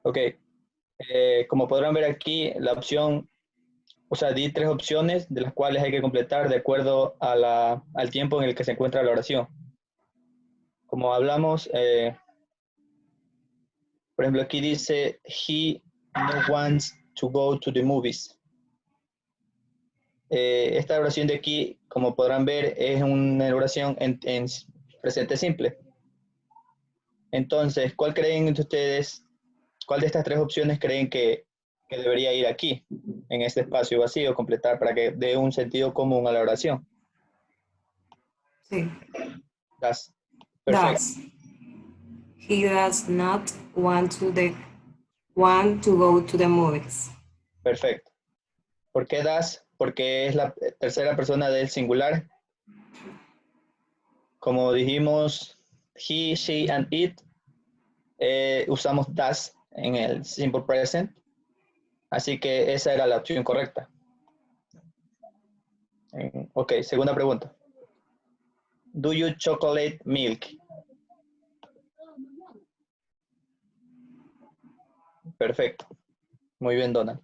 Ok, como podrán ver aquí, la opción, o sea, di tres opciones de las cuales hay que completar de acuerdo a al tiempo en el que se encuentra la oración. Como hablamos, por ejemplo, aquí dice, he no wants to go to the movies. Esta oración de aquí, como podrán ver, es una oración en presente simple. Entonces, ¿cuál creen ustedes, cuál de estas tres opciones creen que debería ir aquí, en este espacio vacío, completar para que dé un sentido común a la oración? Sí. Das. Perfecto, Does. He does not want to go to the movies. perfecto. ¿Por qué das? Porque es la tercera persona del singular. Como dijimos, he, she, and it, usamos das en el simple present. Así que esa era la opción correcta. Ok, segunda pregunta. Do you chocolate milk? Perfecto. Muy bien, Donald.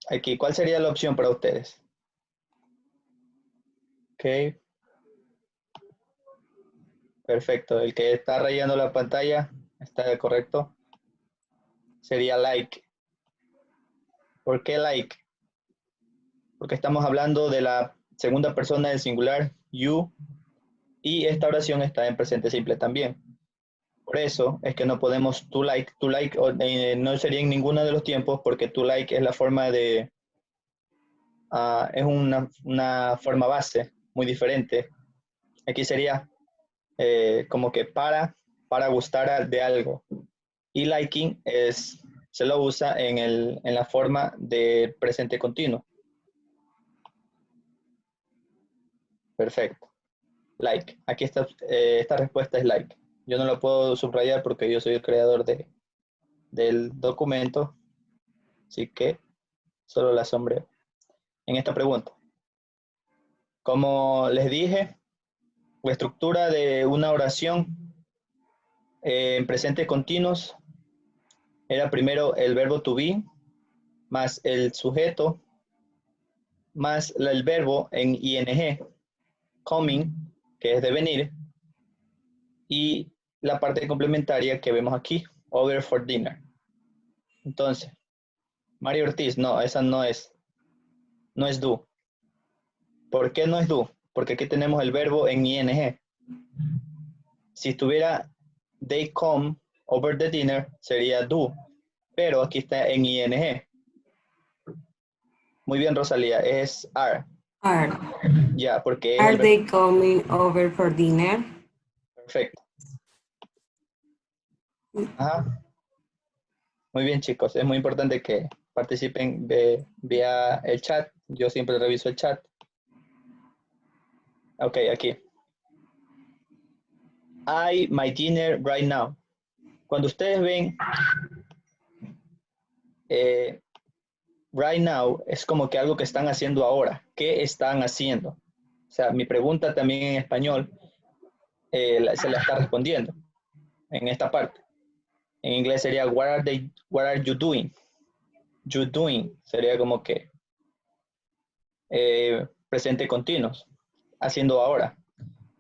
Aquí, ¿cuál sería la opción para ustedes? Ok, perfecto. El que está rayando la pantalla está correcto. Sería like. ¿Por qué like? Porque estamos hablando de la segunda persona del singular, you, y esta oración está en presente simple también. Por eso es que no podemos to like, no sería en ninguno de los tiempos porque to like es la forma de, es una forma base muy diferente. Aquí sería como que para gustar de algo. Y liking se lo usa en la forma de presente continuo. Perfecto. Like. Aquí está, esta respuesta es like. Yo no lo puedo subrayar porque yo soy el creador del documento, así que solo la sombreo. En esta pregunta, como les dije, la estructura de una oración en presente continuos era primero el verbo to be más el sujeto más el verbo en ing, coming, que es devenir, y la parte complementaria que vemos aquí, over for dinner. Entonces, Mario Ortiz, no, esa no es do. ¿Por qué no es do? Porque aquí tenemos el verbo en ing. Si estuviera they come over the dinner, sería do, pero aquí está en ing. Muy bien, Rosalía, es are. Are. Ya, porque es Are el verbo. they coming over for dinner? Perfecto. Ajá. Muy bien, chicos. Es muy importante que participen vía el chat. Yo siempre reviso el chat. Ok, aquí. I my dinner right now. Cuando ustedes ven right now, es como que algo que están haciendo ahora. ¿Qué están haciendo? O sea, mi pregunta también en español se la está respondiendo en esta parte. En inglés sería what are you doing? You doing sería como que presente continuos, haciendo ahora.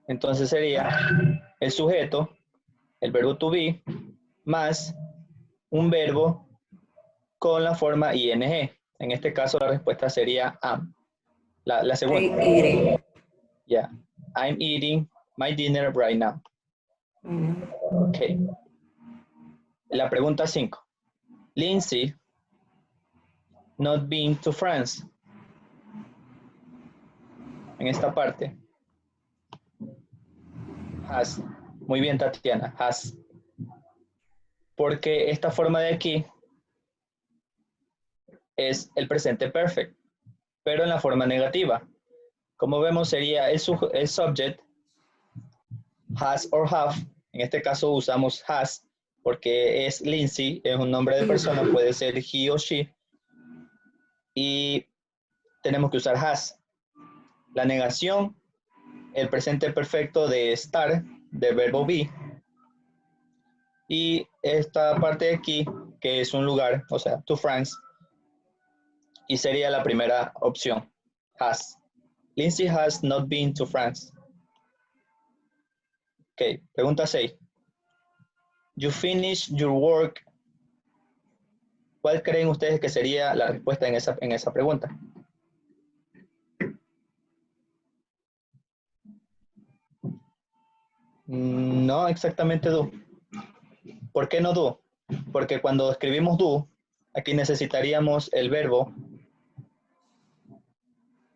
Entonces sería el sujeto, el verbo to be, más un verbo con la forma ing. En este caso la respuesta sería am. La segunda. I'm eating. Yeah. I'm eating my dinner right now. Ok. La pregunta 5. Lindsay not been to France. En esta parte. Has. Muy bien, Tatiana. Has. Porque esta forma de aquí es el presente perfect, pero en la forma negativa. Como vemos sería el subject, has or have. En este caso usamos has porque es Lindsay, es un nombre de persona, puede ser he o she. Y tenemos que usar has. La negación, el presente perfecto de estar, del verbo be, Y esta parte de aquí, que es un lugar, o sea, to France, y sería la primera opción, has. Lindsay has not been to France. Ok, pregunta 6. You finish your work. ¿Cuál creen ustedes que sería la respuesta en esa pregunta? No exactamente do. ¿Por qué no do? Porque cuando escribimos do, aquí necesitaríamos el verbo,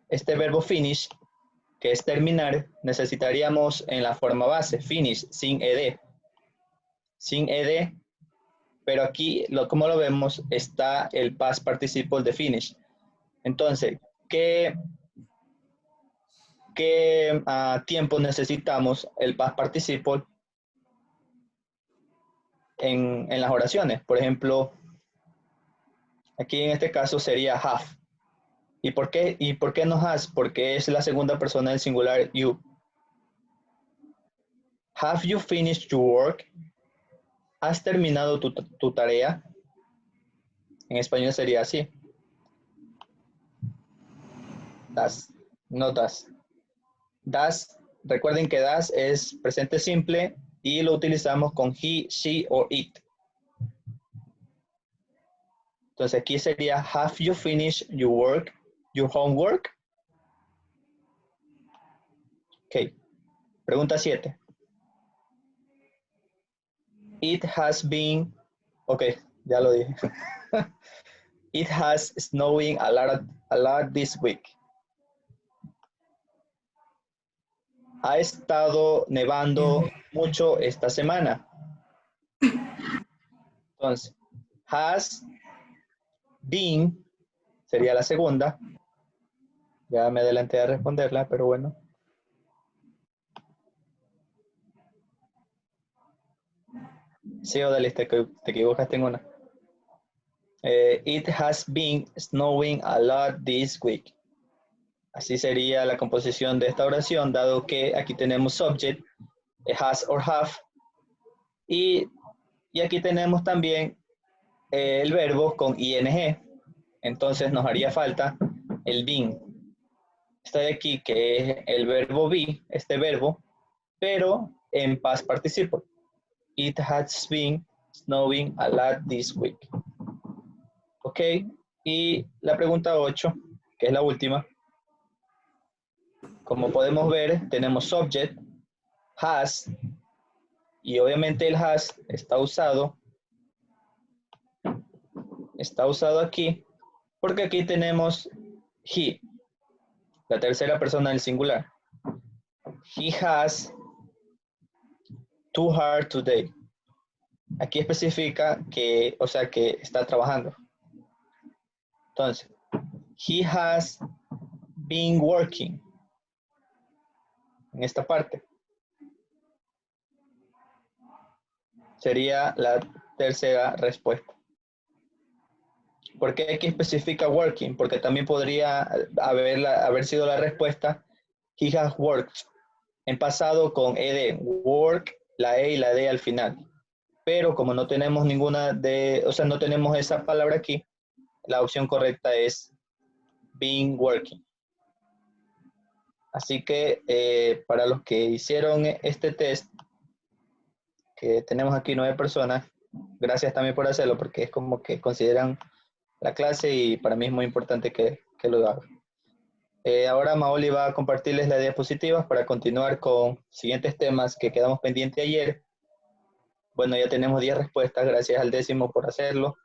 este verbo finish, que es terminar, necesitaríamos en la forma base, finish, sin ed. Sin ed, pero aquí, como lo vemos, está el past participle de finish. Entonces, ¿qué tiempo necesitamos el past participle en las oraciones? Por ejemplo, aquí en este caso sería have. ¿Y por qué no has? Porque es la segunda persona del singular you. Have you finished your work? ¿Has terminado tu tarea? En español sería así. Das, no das. Das, recuerden que das es presente simple y lo utilizamos con he, she o it. Entonces aquí sería have you finished your work, your homework? Ok. Pregunta 7. It has been, ok, ya lo dije. It has snowing a lot this week. Ha estado nevando mucho esta semana. Entonces, has been sería la segunda. Ya me adelanté a responderla, pero bueno. Sí, Odalis, te equivocaste en una. It has been snowing a lot this week. Así sería la composición de esta oración, dado que aquí tenemos subject, has or have, y aquí tenemos también el verbo con ing. Entonces nos haría falta el been. Está de aquí que es el verbo be, este verbo, pero en past participle. It has been snowing a lot this week. Ok, y la pregunta 8, que es la última. Como podemos ver, tenemos subject, has, y obviamente el has está usado aquí, porque aquí tenemos he, la tercera persona del singular. He has too hard today. Aquí especifica que, o sea, que está trabajando. Entonces, he has been working. En esta parte. Sería la tercera respuesta. ¿Por qué aquí especifica working? Porque también podría haber sido la respuesta he has worked. En pasado con ed, work, la e y la d al final. Pero como no tenemos no tenemos esa palabra aquí, la opción correcta es been working. Así que para los que hicieron este test, que tenemos aquí 9 personas, gracias también por hacerlo, porque es como que consideran la clase y para mí es muy importante que lo hagan. Ahora Maoli va a compartirles las diapositivas para continuar con siguientes temas que quedamos pendientes ayer. Bueno, ya tenemos 10 respuestas, gracias al 10º por hacerlo.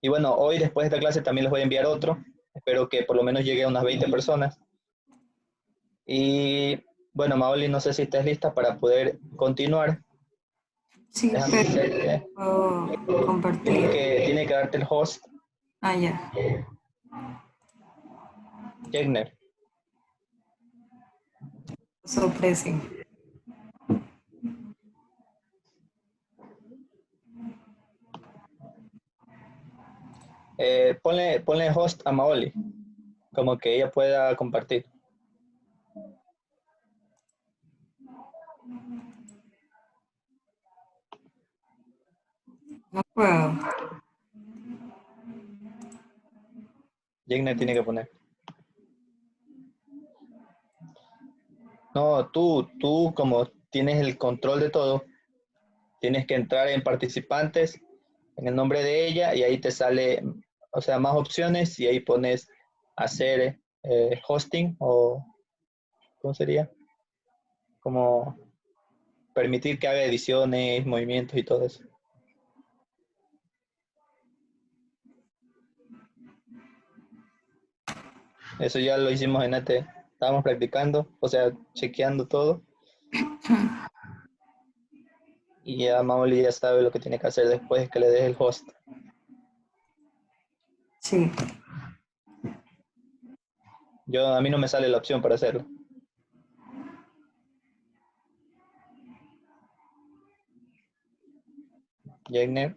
Y bueno, hoy después de esta clase también les voy a enviar otro. Espero que por lo menos llegue a unas 20 personas. Y bueno, Maoli, no sé si estás lista para poder continuar. Sí, Déjame pero puedo compartir. tiene que darte el host. Ah, ya. Jegner. Sorpresa. Ponle host a Maoli, como que ella pueda compartir. No puedo. Jigner tiene que poner. No, tú como tienes el control de todo, tienes que entrar en participantes, en el nombre de ella, y ahí te sale, o sea, más opciones, y ahí pones hacer hosting, o ¿cómo sería? Como permitir que haga ediciones, movimientos y todo eso. Eso ya lo hicimos en AT. Estábamos practicando, o sea, chequeando todo. Y ya Maoli ya sabe lo que tiene que hacer después de que le des el host. Sí. A mí no me sale la opción para hacerlo. Jagner.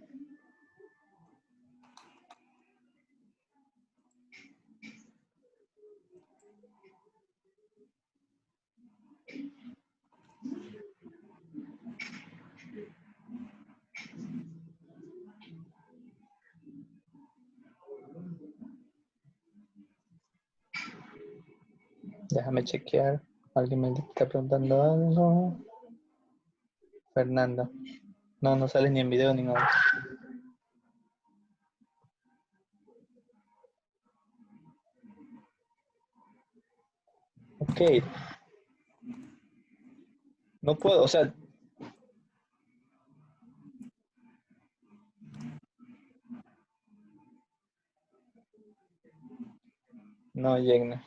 Déjame chequear. Alguien me está preguntando algo. Fernanda. No, no sale ni en video ni nada. Ok. No puedo, o sea. No, Jagner.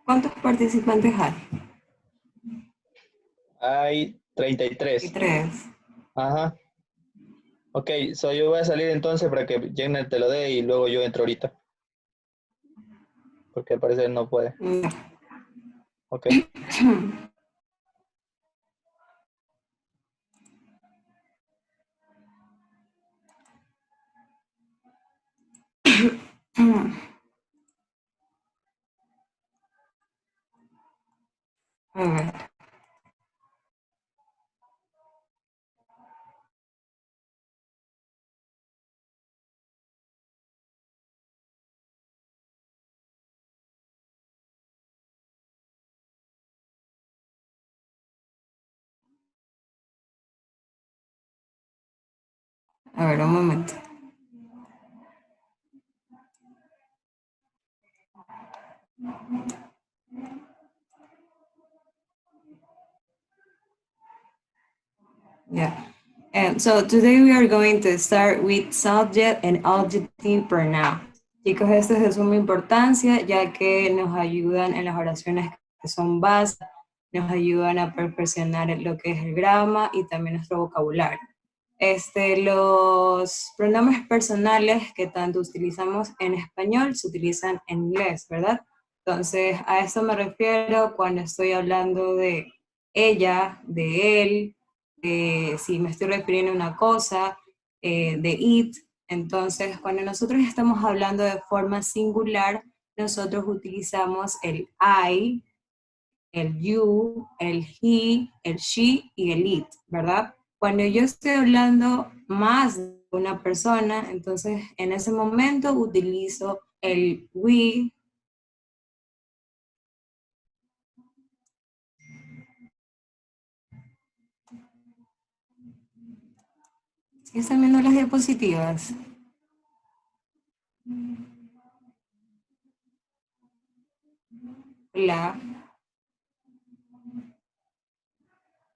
¿Cuántos participantes hay? Hay 33. 3. Ajá. Ok, yo voy a salir entonces para que Jagner te lo dé y luego yo entro ahorita. Porque al parecer no puede. No. Ok. A ver. A ver, un momento. Yeah. And so today we are going to start with subject and adjective pronoun. Chicos, esto es de suma importancia ya que nos ayudan en las oraciones que son básicas, nos ayudan a perfeccionar lo que es el grama y también nuestro vocabulario. Los pronombres personales que tanto utilizamos en español se utilizan en inglés, ¿verdad? Entonces, a eso me refiero cuando estoy hablando de ella, de él, si me estoy refiriendo a una cosa, de it. Entonces, cuando nosotros estamos hablando de forma singular, nosotros utilizamos el I, el you, el he, el she y el it, ¿verdad? Cuando yo estoy hablando más de una persona, entonces en ese momento utilizo el we. ¿Sí están viendo las diapositivas? La.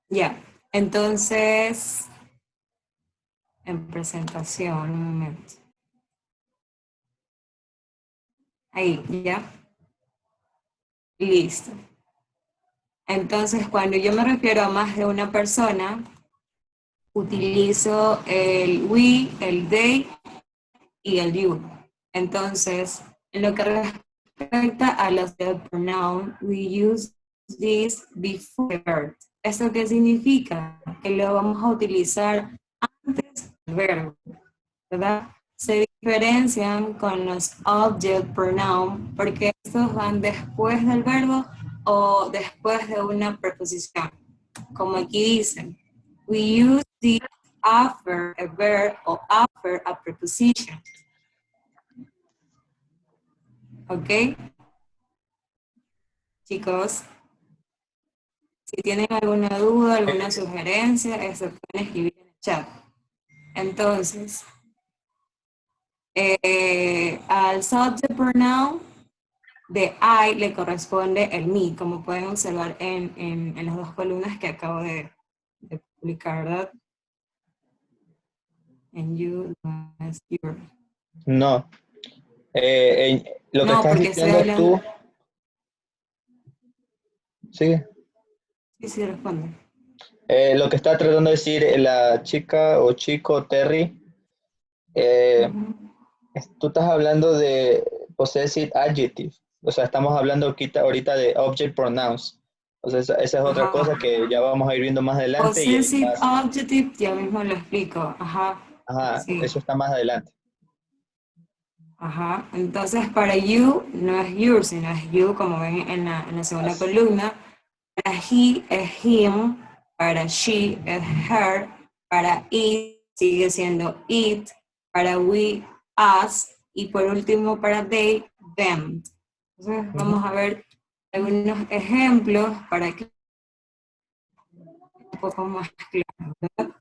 Ya. Entonces, en presentación, un momento. Ahí, ya. Listo. Entonces, cuando yo me refiero a más de una persona, utilizo el we, el they y el you. Entonces, en lo que respecta a los del pronoun, we use this before the verb. ¿Esto qué significa? Que lo vamos a utilizar antes del verbo, ¿verdad? Se diferencian con los object pronoun porque estos van después del verbo o después de una preposición. Como aquí dicen, We use this after a verb or after a preposition. ¿Ok? Chicos, si tienen alguna duda, alguna sugerencia, eso pueden escribir en el chat. Entonces, al subject pronoun de I le corresponde el me, como pueden observar en las dos columnas que acabo de publicar, ¿verdad? En you, no es your. No. Lo que No, estás porque estoy diciendo hablando. tú, sí. Sí, responde. Lo que está tratando de decir la chica o chico Terry, eh, tú estás hablando de possessive adjective, o sea, estamos hablando ahorita de object pronouns. O sea, esa es otra cosa Ajá. que ya vamos a ir viendo más adelante y ahí Possessive más, adjective, ya mismo lo explico. Ajá. ajá, Sí. eso está más adelante. Ajá. Entonces, para you no es your, sino es you, como ven en la segunda As- columna. Para he es him, para she es her, para it sigue siendo it, para we, us, y por último para they, them. Entonces, Ujú. vamos a ver algunos ejemplos para que un poco más claro, ¿verdad?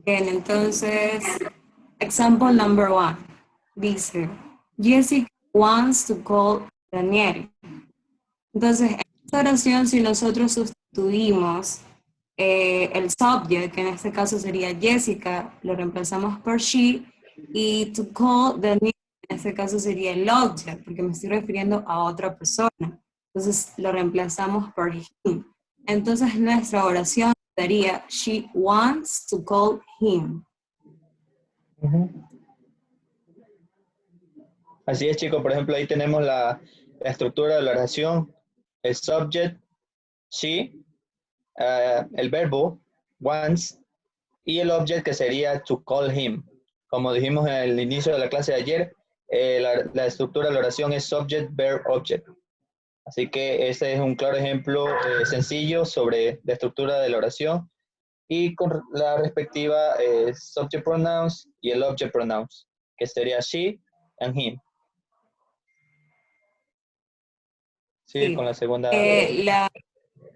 Bien, entonces, example number 1. Dice, Jessica wants to call Daniel. Entonces, en esta oración, si nosotros sustituimos el subject, que en este caso sería Jessica, lo reemplazamos por she, y to call Daniel, en este caso sería el object, porque me estoy refiriendo a otra persona. Entonces, lo reemplazamos por him. Entonces, nuestra oración sería, she wants to call him. Ujú. Así es, chicos. Por ejemplo, ahí tenemos la estructura de la oración, el subject, she, el verbo, wants, y el object que sería to call him. Como dijimos en el inicio de la clase de ayer, la estructura de la oración es subject, verb, object. Así que ese es un claro ejemplo sencillo sobre la estructura de la oración y con la respectiva subject pronouns y el object pronouns, que sería she and him. Sí, Sí. con la segunda.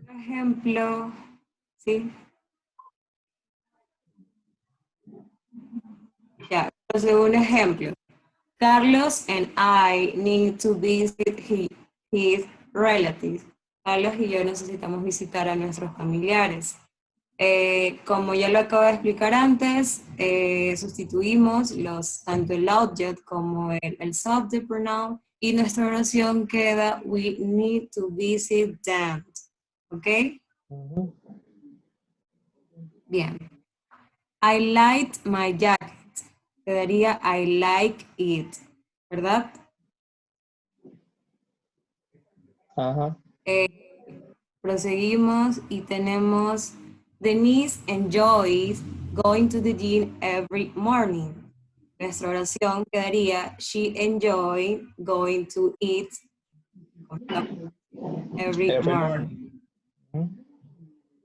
Ejemplo, ¿sí? Ya, entonces un ejemplo. Carlos and I need to visit his relatives. Carlos y yo necesitamos visitar a nuestros familiares. Como ya lo acabo de explicar antes, sustituimos tanto el object como el subject pronoun y nuestra oración queda we need to visit them. ¿Ok? Ujú. Bien. I liked my jacket. Quedaría I like it, ¿verdad? Ajá. Proseguimos y tenemos Denise enjoys going to the gym every morning. Nuestra oración quedaría she enjoys going to eat every Every morning. morning. Ujú.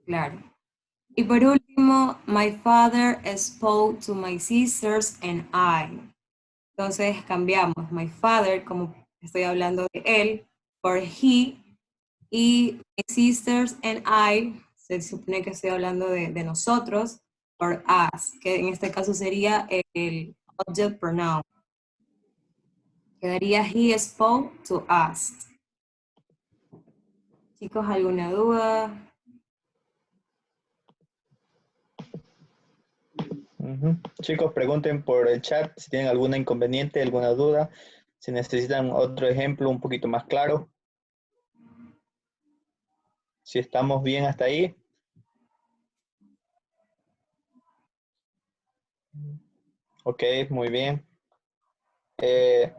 Claro. Y por último, my father spoke to my sisters and I. Entonces cambiamos my father, como estoy hablando de él, por he, y my sisters and I, se supone que estoy hablando de nosotros, por us, que en este caso sería el object pronoun. Quedaría he spoke to us. Chicos, ¿alguna duda? Ujú. Chicos, pregunten por el chat si tienen alguna inconveniente, alguna duda, si necesitan otro ejemplo un poquito más claro. Si estamos bien hasta ahí. Ok, muy bien. Eh,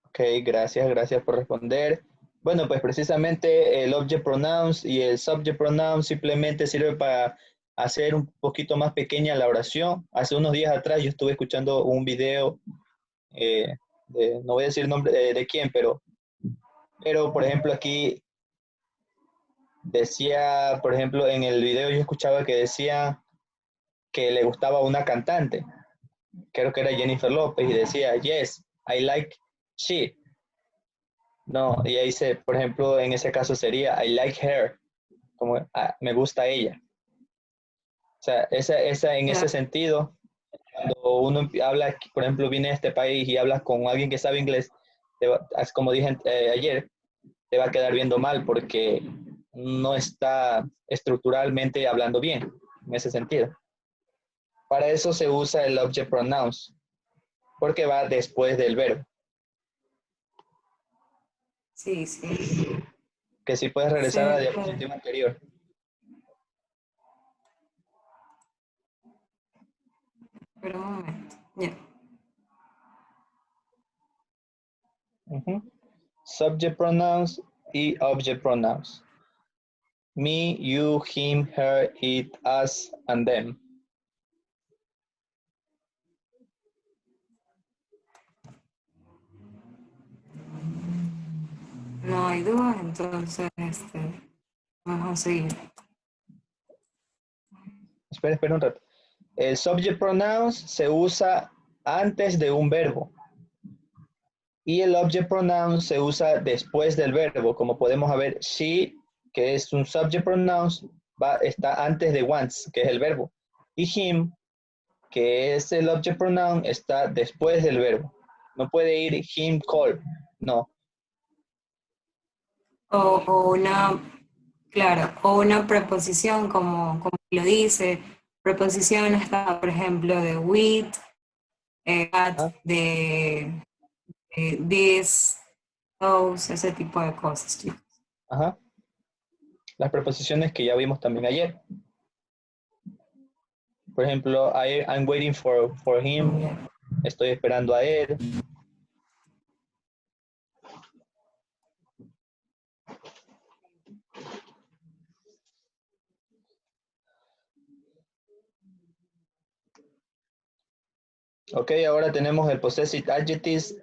ok, gracias por responder. Bueno, pues precisamente el object pronouns y el subject pronoun simplemente sirve para hacer un poquito más pequeña la oración. Hace unos días atrás yo estuve escuchando un video no voy a decir nombre de quién, pero por ejemplo aquí decía, por ejemplo, en el video yo escuchaba que decía que le gustaba una cantante, creo que era Jennifer López, y decía, yes, I like she. No, y ahí por ejemplo, en ese caso sería, I like her, como me gusta ella. O sea, en ese Claro. sentido, cuando uno habla, por ejemplo, viene a este país y hablas con alguien que sabe inglés, como dije ayer, te va a quedar viendo mal porque no está estructuralmente hablando bien en ese sentido. Para eso se usa el object pronouns, porque va después del verbo. Sí, sí. Que si puedes regresar a la Sí, claro. diapositiva anterior. Pero un momento. Ya. Subject pronouns y object pronouns. Me, you, him, her, it, us, and them. No hay dudas, entonces vamos a seguir. Espera un rato. El subject pronouns se usa antes de un verbo y el object pronoun se usa después del verbo. Como podemos ver, she, que es un subject pronouns, está antes de once, que es el verbo. Y him, que es el object pronoun, está después del verbo. No puede ir him call, no. O una, claro, o una preposición como lo dice. Preposición está, por ejemplo, de with, at, Ajá. de this, those, ese tipo de cosas, chicos. Ajá. Las preposiciones que ya vimos también ayer. Por ejemplo, I'm waiting for him. Bien. Estoy esperando a él. Ok, ahora tenemos el possessive adjectives,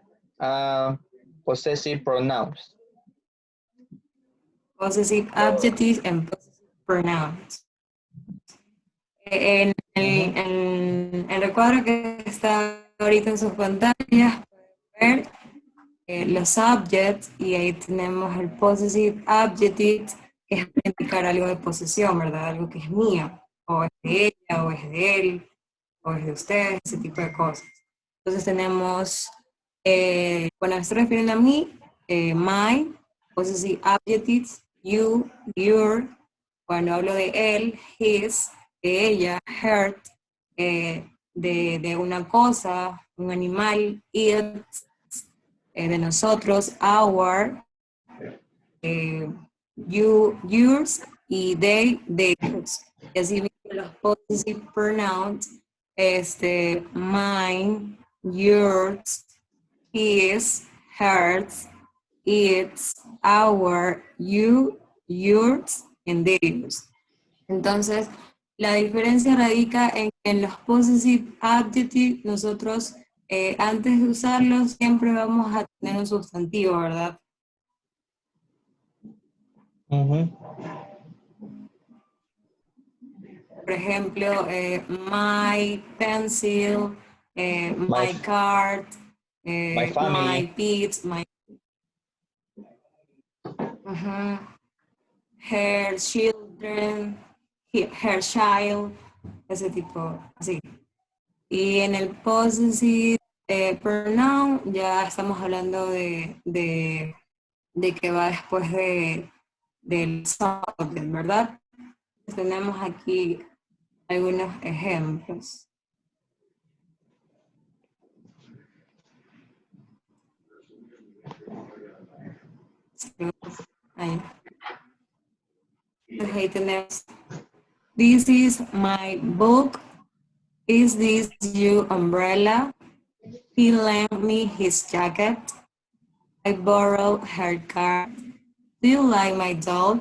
possessive pronouns. Possessive adjectives and possessive pronouns. En el recuadro que está ahorita en sus pantallas, pueden ver los subjects y ahí tenemos el possessive adjective, que es para indicar algo de posesión, ¿verdad? Algo que es mío, o es de ella, o es de él, o es de ustedes, ese tipo de cosas. Entonces tenemos, cuando me estoy refiriendo a mí, my, possessive adjectives, you, your, cuando hablo de él, his, de ella, her, de una cosa, un animal, it, de nosotros, our, you, yours, y they, theirs. Y así mismo los possessive pronouns, mine, yours, his, hers, its, our, you, yours, and theirs. Entonces, la diferencia radica en los possessive adjectives. Nosotros, antes de usarlos, siempre vamos a tener un sustantivo, ¿verdad? Por ejemplo, my pencil, my card, My my family. pets, her children, her child, ese tipo, así. Y en el possessive pronoun ya estamos hablando de que va después del subject, ¿verdad? Tenemos aquí algunos ejemplos. Ahí. Entonces ahí tenemos, this is my book, is this your umbrella? He lent me his jacket, I borrowed her car. Do you like my doll?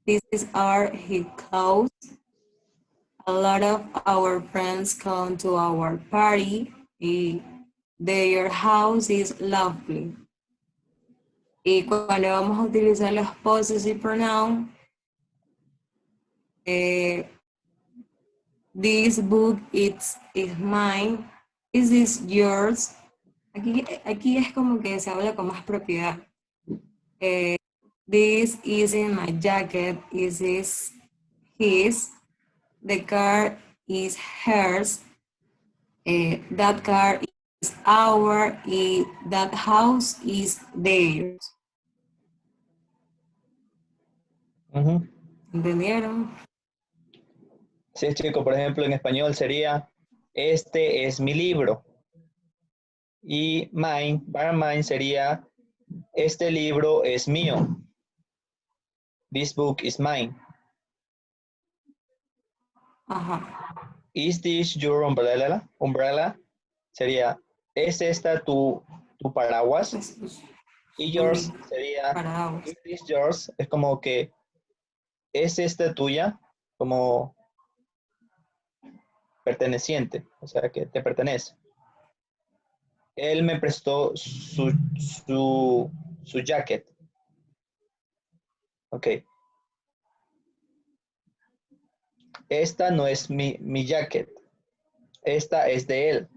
These are his clothes. A lot of our friends come to our party. Y Their house is lovely. Y cuando vamos a utilizar los possessive pronoun, this book is mine. Is this yours? Aquí es como que se habla con más propiedad. This is in my jacket. Is this his? The car is hers. That car is our. That house is theirs. ¿Entendieron? Sí, chico, por ejemplo, en español sería, este es mi libro. Y mine, para mine sería, este libro es mío. This book is mine. Ajá. Is this your umbrella? Umbrella sería, ¿es esta tu paraguas? Y yours sería, Paraguas. is this yours? Es como que, ¿es esta tuya? Como perteneciente, o sea, que te pertenece. Él me prestó su jacket. Ok. Esta no es mi jacket. Esta es de él.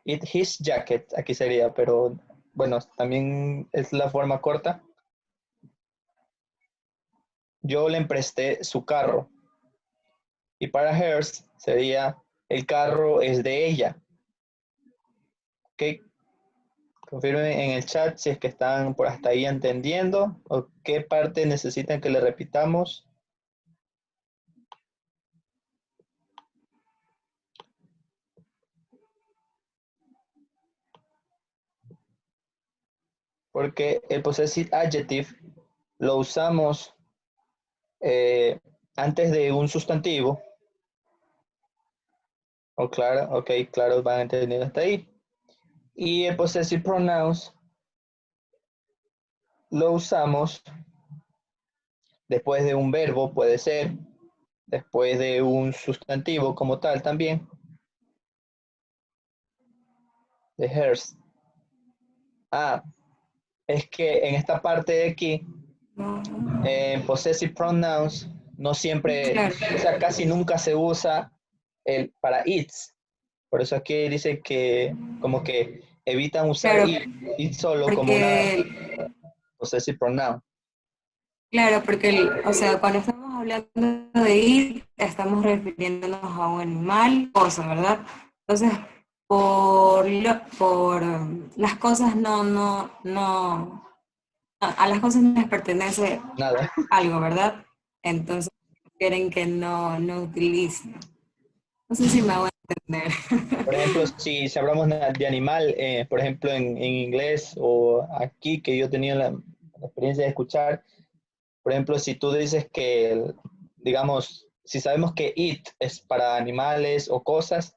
It his jacket, aquí sería, pero bueno, también es la forma corta. Yo le presté su carro. Y para hers sería, el carro es de ella. Ok. Confirmen en el chat si es que están por hasta ahí entendiendo o qué parte necesitan que le repitamos. Porque el possessive adjective lo usamos antes de un sustantivo. O claro, ok, claro, van entendiendo hasta ahí. Y el possessive pronouns lo usamos después de un verbo, puede ser, después de un sustantivo como tal también, de hers. Ah, es que en esta parte de aquí, possessive pronouns no siempre, Claro. o sea, casi nunca se usa el para its. Por eso aquí dice que como que evitan usar Claro, it solo como una porque, possessive pronoun. claro, porque, o sea, cuando estamos hablando de ir, estamos refiriéndonos a un animal, cosa, ¿verdad? Entonces, por las cosas a las cosas no les pertenece Nada. algo, ¿verdad? Entonces, quieren que no utilicen. No sé si me voy a entender. Por ejemplo, si hablamos de animal, por ejemplo, en inglés o aquí que yo he tenido la experiencia de escuchar, por ejemplo, si tú dices que, digamos, si sabemos que it es para animales o cosas,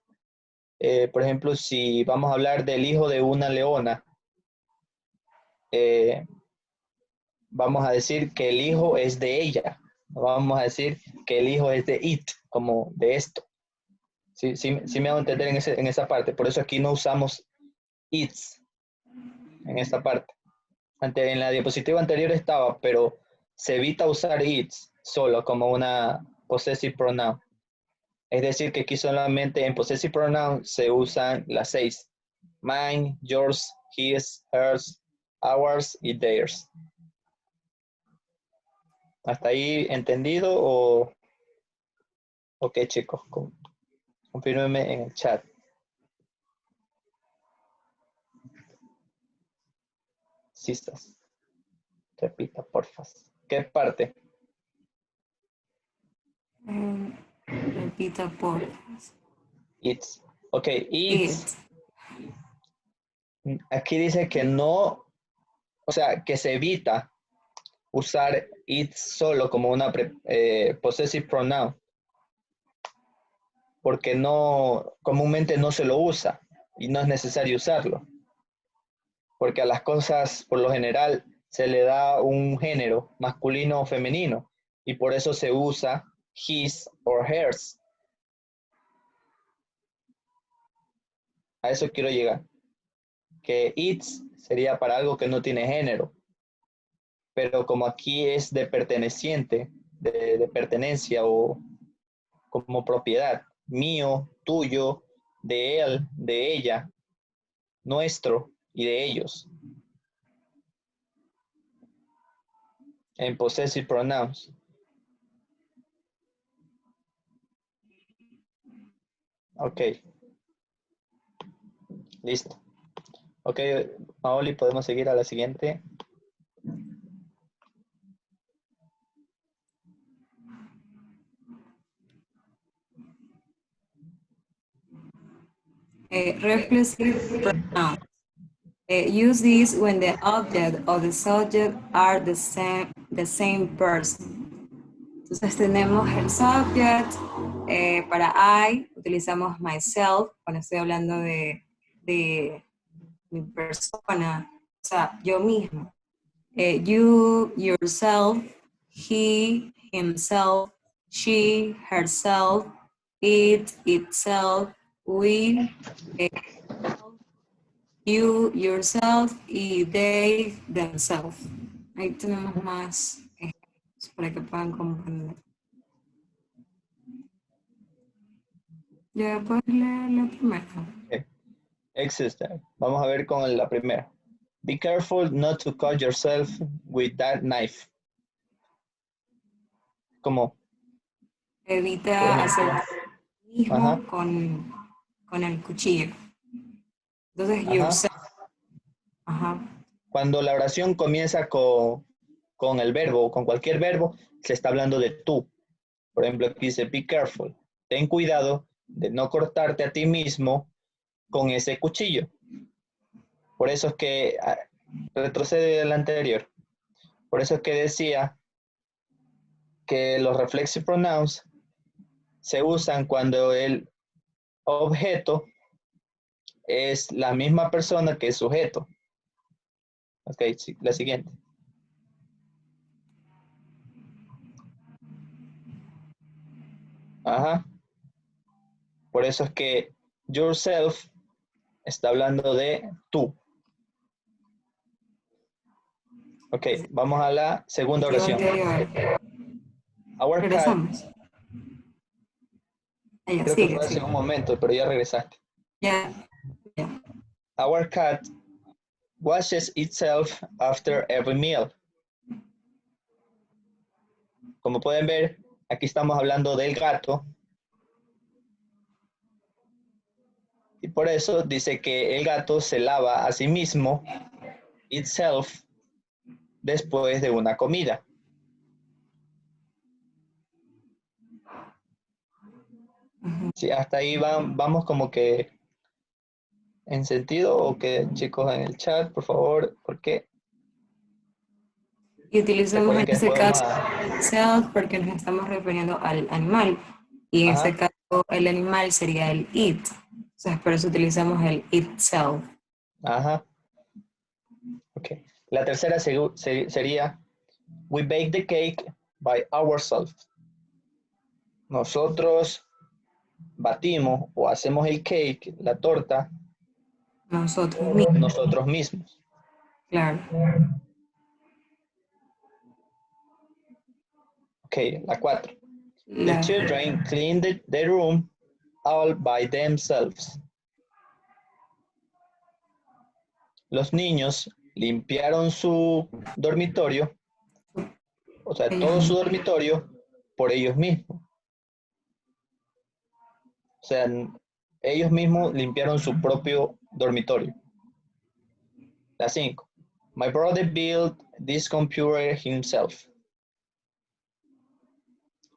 por ejemplo, si vamos a hablar del hijo de una leona, eh, vamos a decir que el hijo es de ella, no vamos a decir que el hijo es de it, como de esto. Sí me hago entender en esa parte, por eso aquí no usamos its en esta parte. En la diapositiva anterior estaba, pero se evita usar its solo como una possessive pronoun. Es decir, que aquí solamente en possessive pronoun se usan las 6. Mine, yours, his, hers, ours y theirs. ¿Hasta ahí entendido o qué, chicos? Confírmenme en el chat. Sistas. Repita, porfa. ¿Qué parte? Repita por It's. Ok, it's. it. Aquí dice que no, o sea, que se evita usar it solo como una possessive pronoun, porque no, comúnmente no se lo usa y no es necesario usarlo, porque a las cosas por lo general se le da un género masculino o femenino y por eso se usa his or hers. A eso quiero llegar. Que its sería para algo que no tiene género. Pero como aquí es de perteneciente, de pertenencia o como propiedad, mío, tuyo, de él, de ella, nuestro y de ellos, en possessive pronouns. Ok, listo. Ok, Maoli, podemos seguir a la siguiente. Reflexive pronouns. Use these when the object or the subject are the same person. Entonces tenemos el subject, para I utilizamos myself, cuando estoy hablando de mi persona, o sea, yo mismo. You, yourself, he, himself, she, herself, it, itself, we, you, yourself, y they, themselves. Ahí tenemos más para que puedan comprender. Ya puedes leer la primera. Okay. Existe. Vamos a ver con la primera. Be careful not to cut yourself with that knife. Como, Evita hacer lo ajá, mismo con el cuchillo. Entonces, ajá. yourself. Ajá. Cuando la oración comienza con el verbo, con cualquier verbo, se está hablando de tú. Por ejemplo, aquí dice, be careful. Ten cuidado de no cortarte a ti mismo con ese cuchillo. Por eso es que retrocede al anterior. Por eso es que decía que los reflexive pronouns se usan cuando el objeto es la misma persona que el sujeto. Ok, sí, la siguiente. Ajá. Por eso es que yourself está hablando de tú. Ok, vamos a la segunda oración. Our cat, Regresamos. Ya, creo que sigue, fue hace sigue. un momento, pero ya regresaste. Ya, ya. Our cat washes itself after every meal. Como pueden ver, aquí estamos hablando del gato. Y por eso dice que el gato se lava a sí mismo, itself, después de una comida. Sí, hasta ahí vamos como que en sentido, o que chicos en el chat, por favor, porque Y utilizamos recuerden en que este después vamos caso a... self porque nos estamos refiriendo al animal. Y en este Ajá, caso el animal sería el it. O sea, por eso utilizamos el itself. ajá, ok. La tercera sería, we bake the cake by ourselves. Nosotros batimos o hacemos el cake, la torta, Nosotros mismos, nosotros mismos. claro. Ok, la 4. The La, children cleaned the room all by themselves. Los niños limpiaron su dormitorio, o sea, ellos todo su mismos. dormitorio por ellos mismos. O sea, ellos mismos limpiaron su propio dormitorio. La 5. My brother built this computer himself.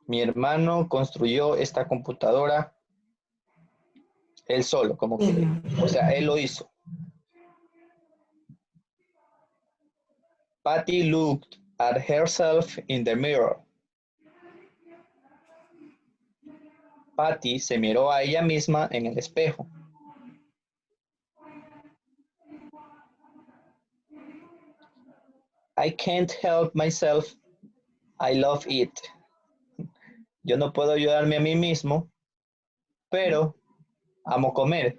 Mi hermano construyó esta computadora él solo, como que, o sea, él lo hizo. Patty looked at herself in the mirror. Patty se miró a ella misma en el espejo. I can't help myself. I love it. Yo no puedo ayudarme a mí mismo, pero amo comer.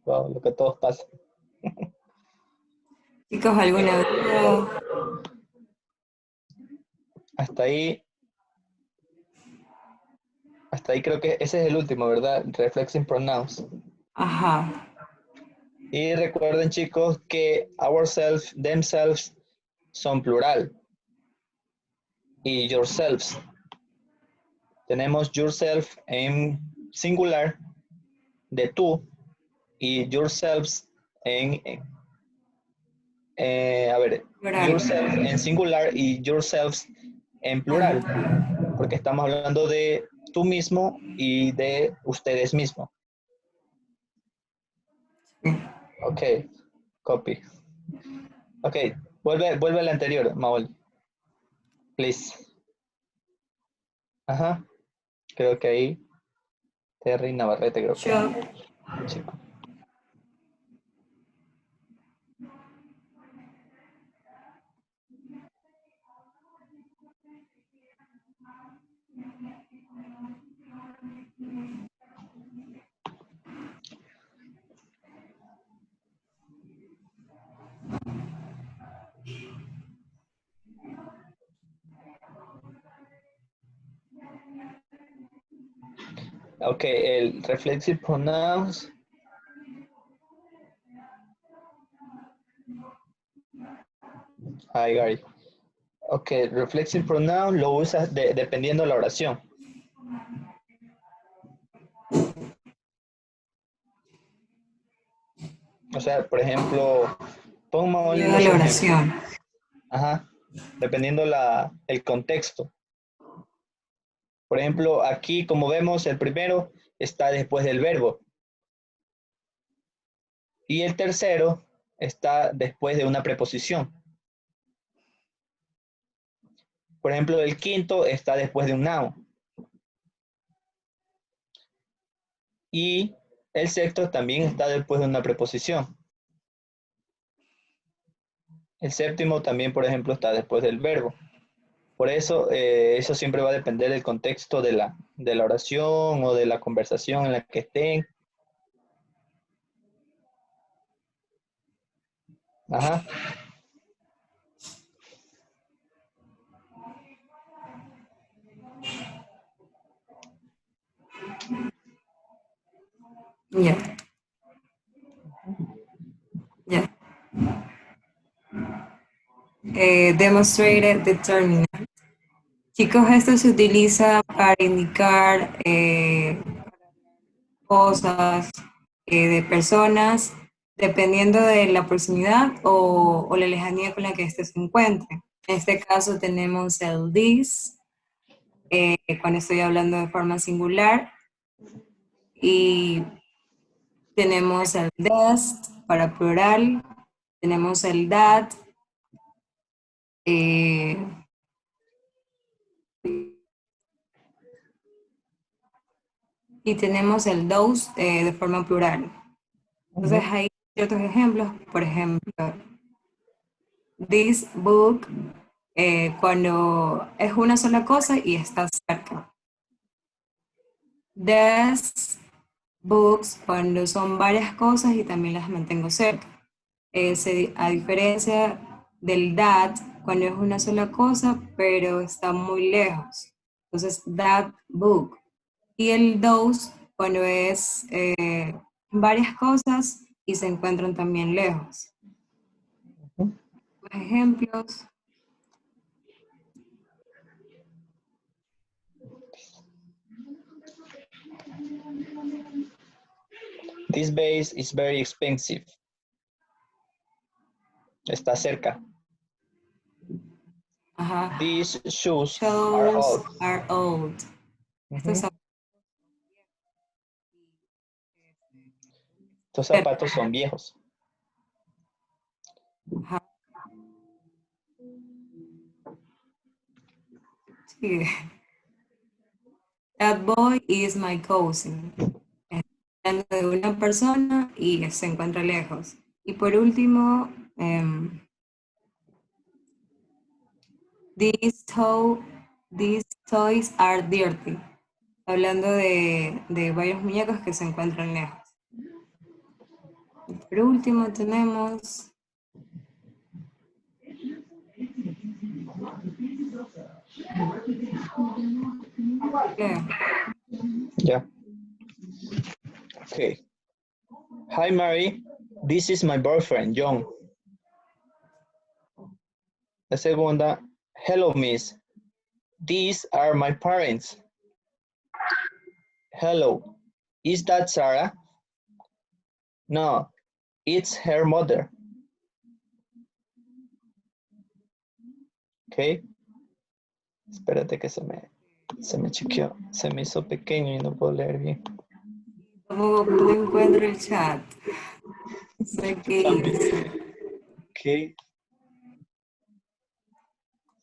Wow, lo que todos pasan. Chicos, ¿alguna duda? Hasta ahí, hasta ahí creo que ese es el último, ¿verdad? Reflexive pronouns. Ajá. Y recuerden, chicos, que ourselves, themselves son plural. Y yourselves. Tenemos yourself en singular de tú y yourselves a ver, Plural. yourself en singular y yourselves en plural, porque estamos hablando de tú mismo y de ustedes mismos. Sí. Ok, copy. Ok, vuelve al anterior, Maol. Please. Ajá, creo que ahí, Terry Navarrete, creo que es Yo. el chico. Ok, el reflexive pronouns. Hi, Gary. Ok, reflexive pronoun lo usas dependiendo de la oración. O sea, por ejemplo, pongo Llega los la ejemplos. oración. Ajá, dependiendo el contexto. Por ejemplo, aquí, como vemos, el primero está después del verbo y el tercero está después de una preposición. Por ejemplo, el quinto está después de un noun y el sexto también está después de una preposición. El séptimo también, por ejemplo, está después del verbo. Por eso, eso siempre va a depender del contexto de la oración o de la conversación en la que estén. Ajá. Ya. Ya. Demonstrated determinant. Chicos, esto se utiliza para indicar cosas de personas, dependiendo de la proximidad o la lejanía con la que éste se encuentre. En este caso tenemos el this, cuando estoy hablando de forma singular, y tenemos el this para plural, tenemos el that, eh, y tenemos el those de forma plural. Entonces Ujú. hay ciertos ejemplos, por ejemplo, this book, cuando es una sola cosa y está cerca. These books, cuando son varias cosas y también las mantengo cerca. A diferencia del that, cuando es una sola cosa, pero está muy lejos. Entonces, that book. Y el those, cuando es varias cosas y se encuentran también lejos. Ejemplos. This base is very expensive. Está cerca. Ajá. These shoes are Shows old. are old. Estos Ujú. Estos zapatos son viejos. Ajá. Sí. That boy is my cousin. Hablando de una persona y se encuentra lejos. Y por último, these toys are dirty. Hablando de varios muñecos que se encuentran lejos. Por último tenemos Leo. Yeah. Okay. Hi, Mary. This is my boyfriend, John. La segunda, hello, miss. These are my parents. Hello. Is that Sarah? No, it's her mother. Okay. Espérate que se me chequeó. Se me hizo pequeño y no puedo leer bien. Tampoco encuentro el chat. No sé qué hice. Ok.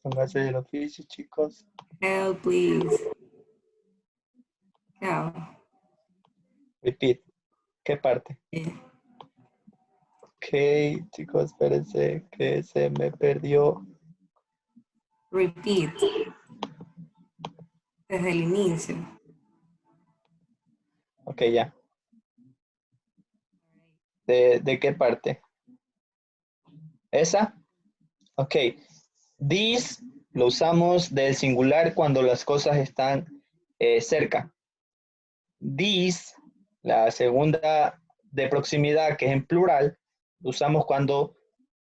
Póngase del oficio, chicos. Help, please. ¿Qué hago? Repeat. ¿Qué parte? Eh, Ok, chicos, espérense que se me perdió. Repeat. Desde el inicio. Ok, ya. ¿De qué parte? ¿Esa? Ok. This lo usamos del singular cuando las cosas están cerca. This, la segunda de proximidad, que es en plural, lo usamos cuando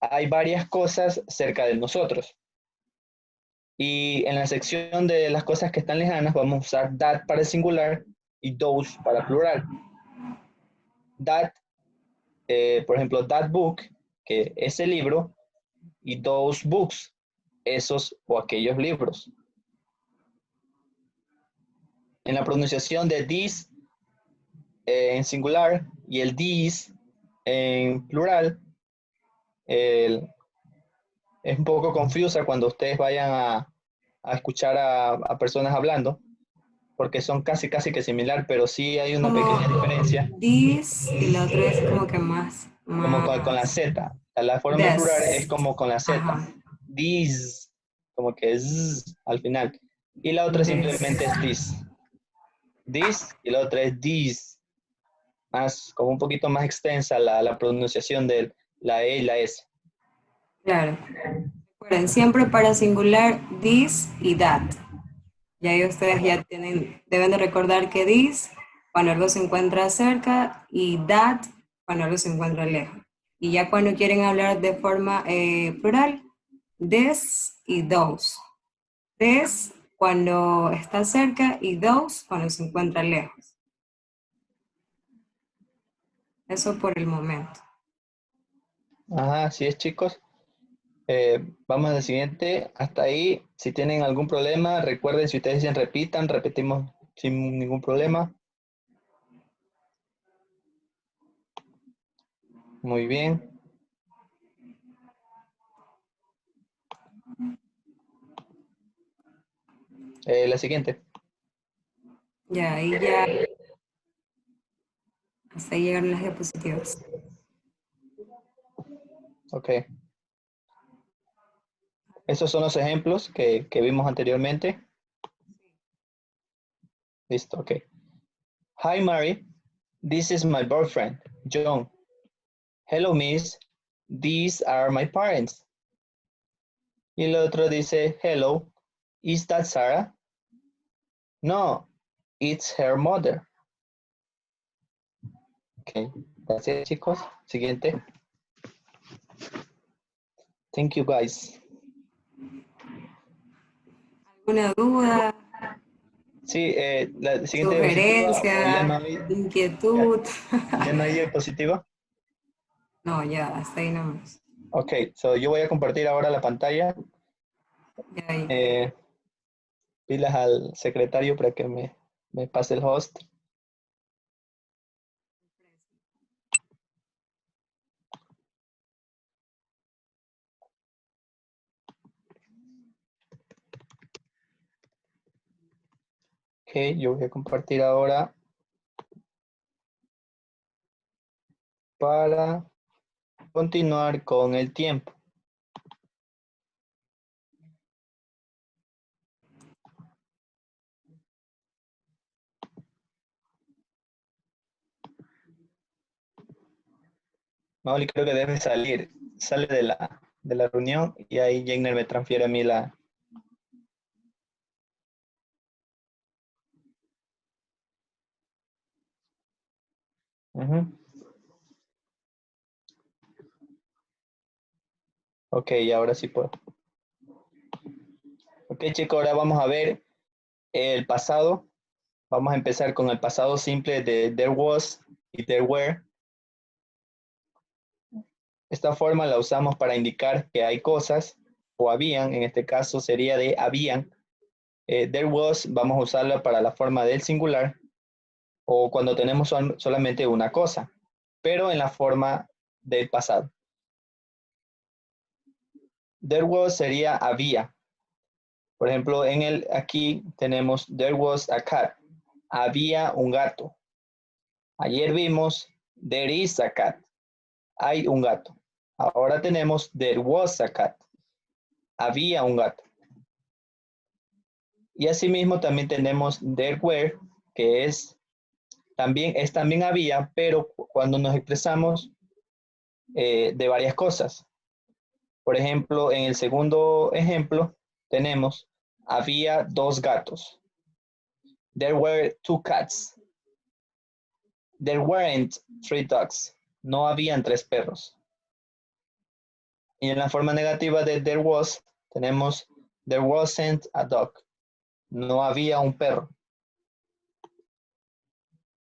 hay varias cosas cerca de nosotros. Y en la sección de las cosas que están lejanas vamos a usar that para el singular y those para plural. That, por ejemplo, that book, que ese libro, y those books, esos o aquellos libros. En la pronunciación de this en singular y el these en plural, es un poco confusa cuando ustedes vayan a escuchar a personas hablando, porque son casi que similar, pero sí hay una Como pequeña diferencia, this y la otra es como que como con la más Z. La forma de plural es this. como con la Z. Ajá. These, como que z al final. Y la otra simplemente This. es this. This y la otra es these. Más, como un poquito más extensa la pronunciación de la E y la S. Claro. Recuerden, siempre para singular this y that. Y ahí ustedes ya deben de recordar que this cuando algo se encuentra cerca y that cuando algo se encuentra lejos. Y ya cuando quieren hablar de forma plural, this y those. This cuando está cerca y those cuando se encuentra lejos. Eso por el momento. Ajá, así es, chicos. Vamos al siguiente. Hasta ahí, si tienen algún problema, recuerden, si ustedes dicen repitan, repetimos sin ningún problema. Muy bien. La siguiente. Ya, ahí ya hasta ahí llegaron las diapositivas. Ok. Esos son los ejemplos que vimos anteriormente. Listo, ok. Hi, Mary. This is my boyfriend, John. Hello, miss. These are my parents. Y el otro dice, hello. Is that Sarah? No, it's her mother. Ok, gracias, chicos. Siguiente. Thank you, guys. ¿Alguna duda, Sí, la siguiente diapositiva, o sugerencia, inquietud? ya no hay diapositiva. No, ya, hasta ahí nomás. Ok, so yo voy a compartir ahora la pantalla. Ya ahí. Eh, pilas al secretario para que me pase el host. Ok, yo voy a compartir ahora para continuar con el tiempo. Mauli creo que debe salir. Sale de la reunión y ahí Jenner me transfiere a mí la... Ujú. Ok, ahora sí puedo. Ok, chicos, ahora vamos a ver el pasado. Vamos a empezar con el pasado simple de there was y there were. Esta forma la usamos para indicar que hay cosas o habían, en este caso sería de habían. There was, vamos a usarla para la forma del singular o cuando tenemos solamente una cosa, pero en la forma del pasado. There was sería había. Por ejemplo, aquí tenemos there was a cat. Había un gato. Ayer vimos there is a cat. Hay un gato. Ahora tenemos there was a cat. Había un gato. Y asimismo también tenemos there were, que también había, pero cuando nos expresamos de varias cosas. Por ejemplo, en el segundo ejemplo tenemos había dos gatos. There were two cats. There weren't three dogs. No habían tres perros. Y en la forma negativa de there was tenemos there wasn't a dog. No había un perro.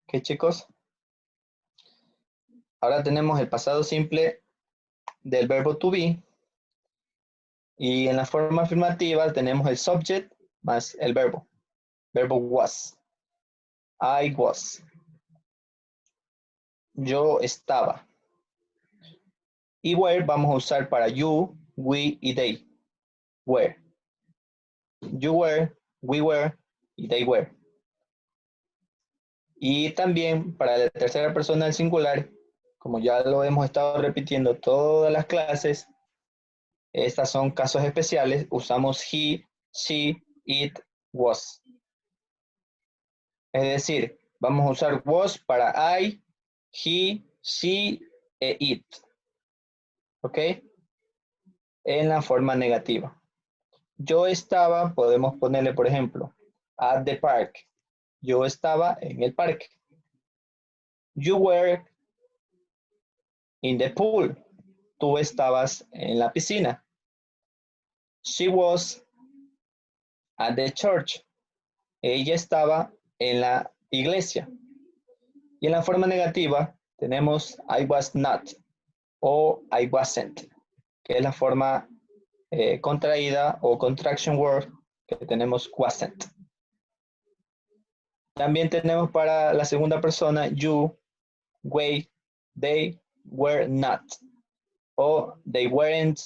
¿Qué, chicos? Ahora tenemos el pasado simple del verbo to be. Y en la forma afirmativa tenemos el subject más el verbo. Verbo was. I was. Yo estaba. Y were vamos a usar para you, we y they. Were. You were, we were y they were. Y también para la tercera persona del singular, como ya lo hemos estado repitiendo todas las clases, estas son casos especiales, usamos he, she, it, was. Es decir, vamos a usar was para I, he, she e it. ¿Ok? En la forma negativa. Yo estaba, podemos ponerle, por ejemplo, at the park. Yo estaba en el parque. You were in the pool. Tú estabas en la piscina. She was at the church. Ella estaba en la iglesia. Y en la forma negativa tenemos I was not o I wasn't, que es la forma contraída o contraction word que tenemos wasn't. También tenemos para la segunda persona you, we, they were not. O they weren't,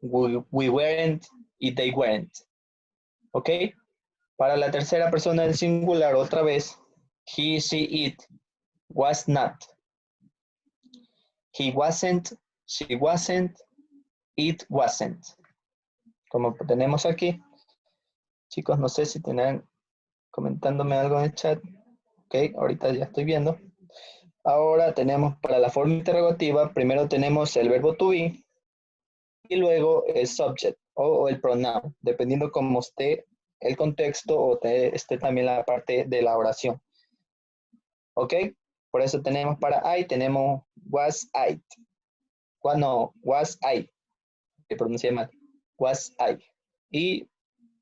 we weren't y they weren't. ¿Ok? Para la tercera persona del singular, otra vez, he, she, it was not. He wasn't, she wasn't, it wasn't. Como tenemos aquí. Chicos, no sé si tienen comentándome algo en el chat. Ok, ahorita ya estoy viendo. Ahora tenemos para la forma interrogativa, primero tenemos el verbo to be y luego el subject o el pronoun, dependiendo cómo esté el contexto o esté también la parte de la oración. ¿Ok? Por eso tenemos para I, tenemos was I. Cuando was I, que pronuncié mal, was I. Y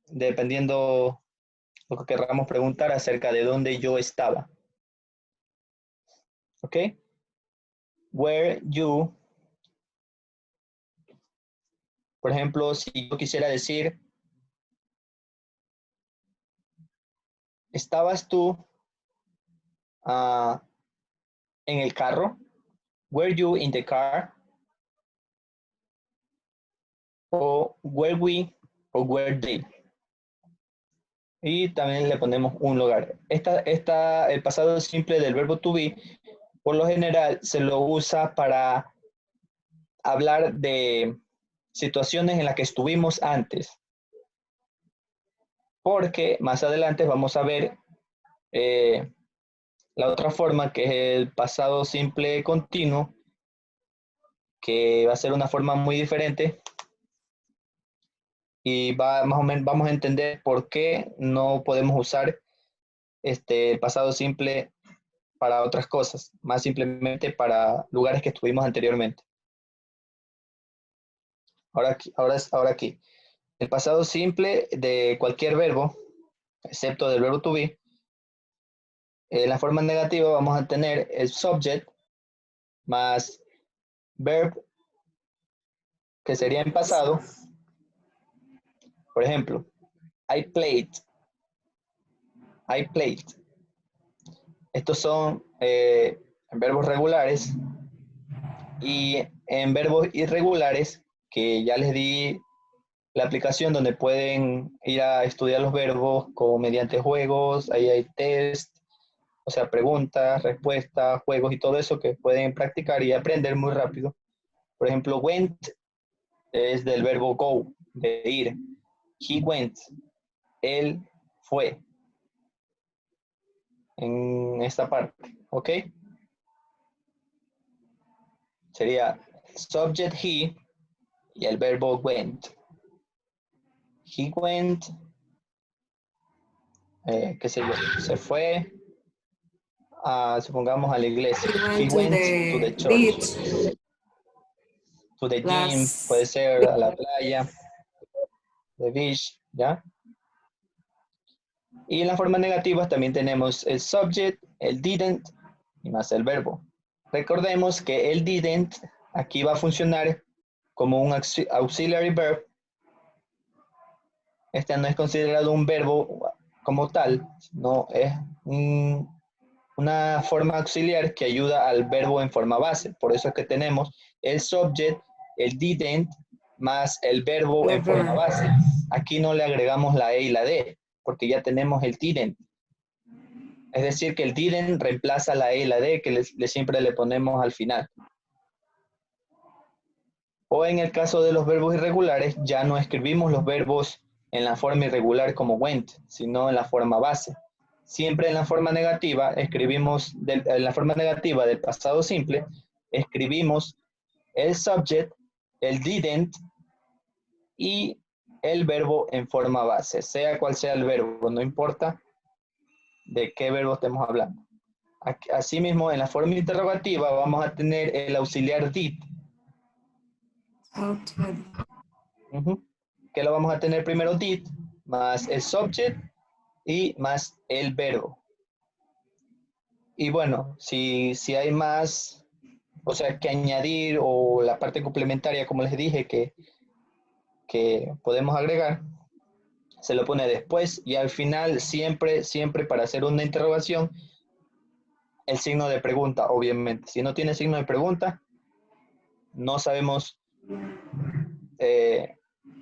dependiendo lo que queramos preguntar acerca de dónde yo estaba. ¿Ok? Where you, por ejemplo, si yo quisiera decir, ¿estabas tú en el carro? Were you in the car? O were we o were they. Y también le ponemos un lugar. El pasado simple del verbo to be, por lo general, se lo usa para hablar de situaciones en las que estuvimos antes. Porque más adelante vamos a ver la otra forma, que es el pasado simple continuo, que va a ser una forma muy diferente y más o menos vamos a entender por qué no podemos usar el pasado simple para otras cosas, más simplemente para lugares que estuvimos anteriormente. Ahora aquí. El pasado simple de cualquier verbo, excepto del verbo to be, en la forma negativa vamos a tener el subject más verb, que sería en pasado. Por ejemplo, I played. I played. Estos son verbos regulares, y en verbos irregulares, que ya les di la aplicación donde pueden ir a estudiar los verbos mediante juegos, ahí hay test, o sea, preguntas, respuestas, juegos y todo eso que pueden practicar y aprender muy rápido. Por ejemplo, went es del verbo go, de ir. He went, él fue. En esta parte, ¿ok? Sería subject he y el verbo went. He went, qué sé yo, se fue, supongamos a la iglesia. He He went to went to the the church. beach To the gym, puede last ser a la playa, the beach, ¿ya? Y en las formas negativas también tenemos el subject, el didn't y más el verbo. Recordemos que el didn't aquí va a funcionar como un auxiliary verb. Este no es considerado un verbo como tal, no es una forma auxiliar que ayuda al verbo en forma base. Por eso es que tenemos el subject, el didn't, más el verbo the en forma verb. base. Aquí no le agregamos la E y la D, porque ya tenemos el didn't. Es decir, que el didn't reemplaza la E y la D que siempre le ponemos al final. O en el caso de los verbos irregulares, ya no escribimos los verbos en la forma irregular como went, sino en la forma base. Siempre en la forma negativa, en la forma negativa del pasado simple, escribimos el subject, el didn't y el verbo en forma base, sea cual sea el verbo, no importa de qué verbo estemos hablando. Asimismo, en la forma interrogativa vamos a tener el auxiliar did, que lo vamos a tener primero did, más el subject y más el verbo. Y bueno, si hay más, o sea, que añadir o la parte complementaria, como les dije, que podemos agregar, se lo pone después y al final siempre para hacer una interrogación, el signo de pregunta, obviamente. Si no tiene signo de pregunta, no sabemos de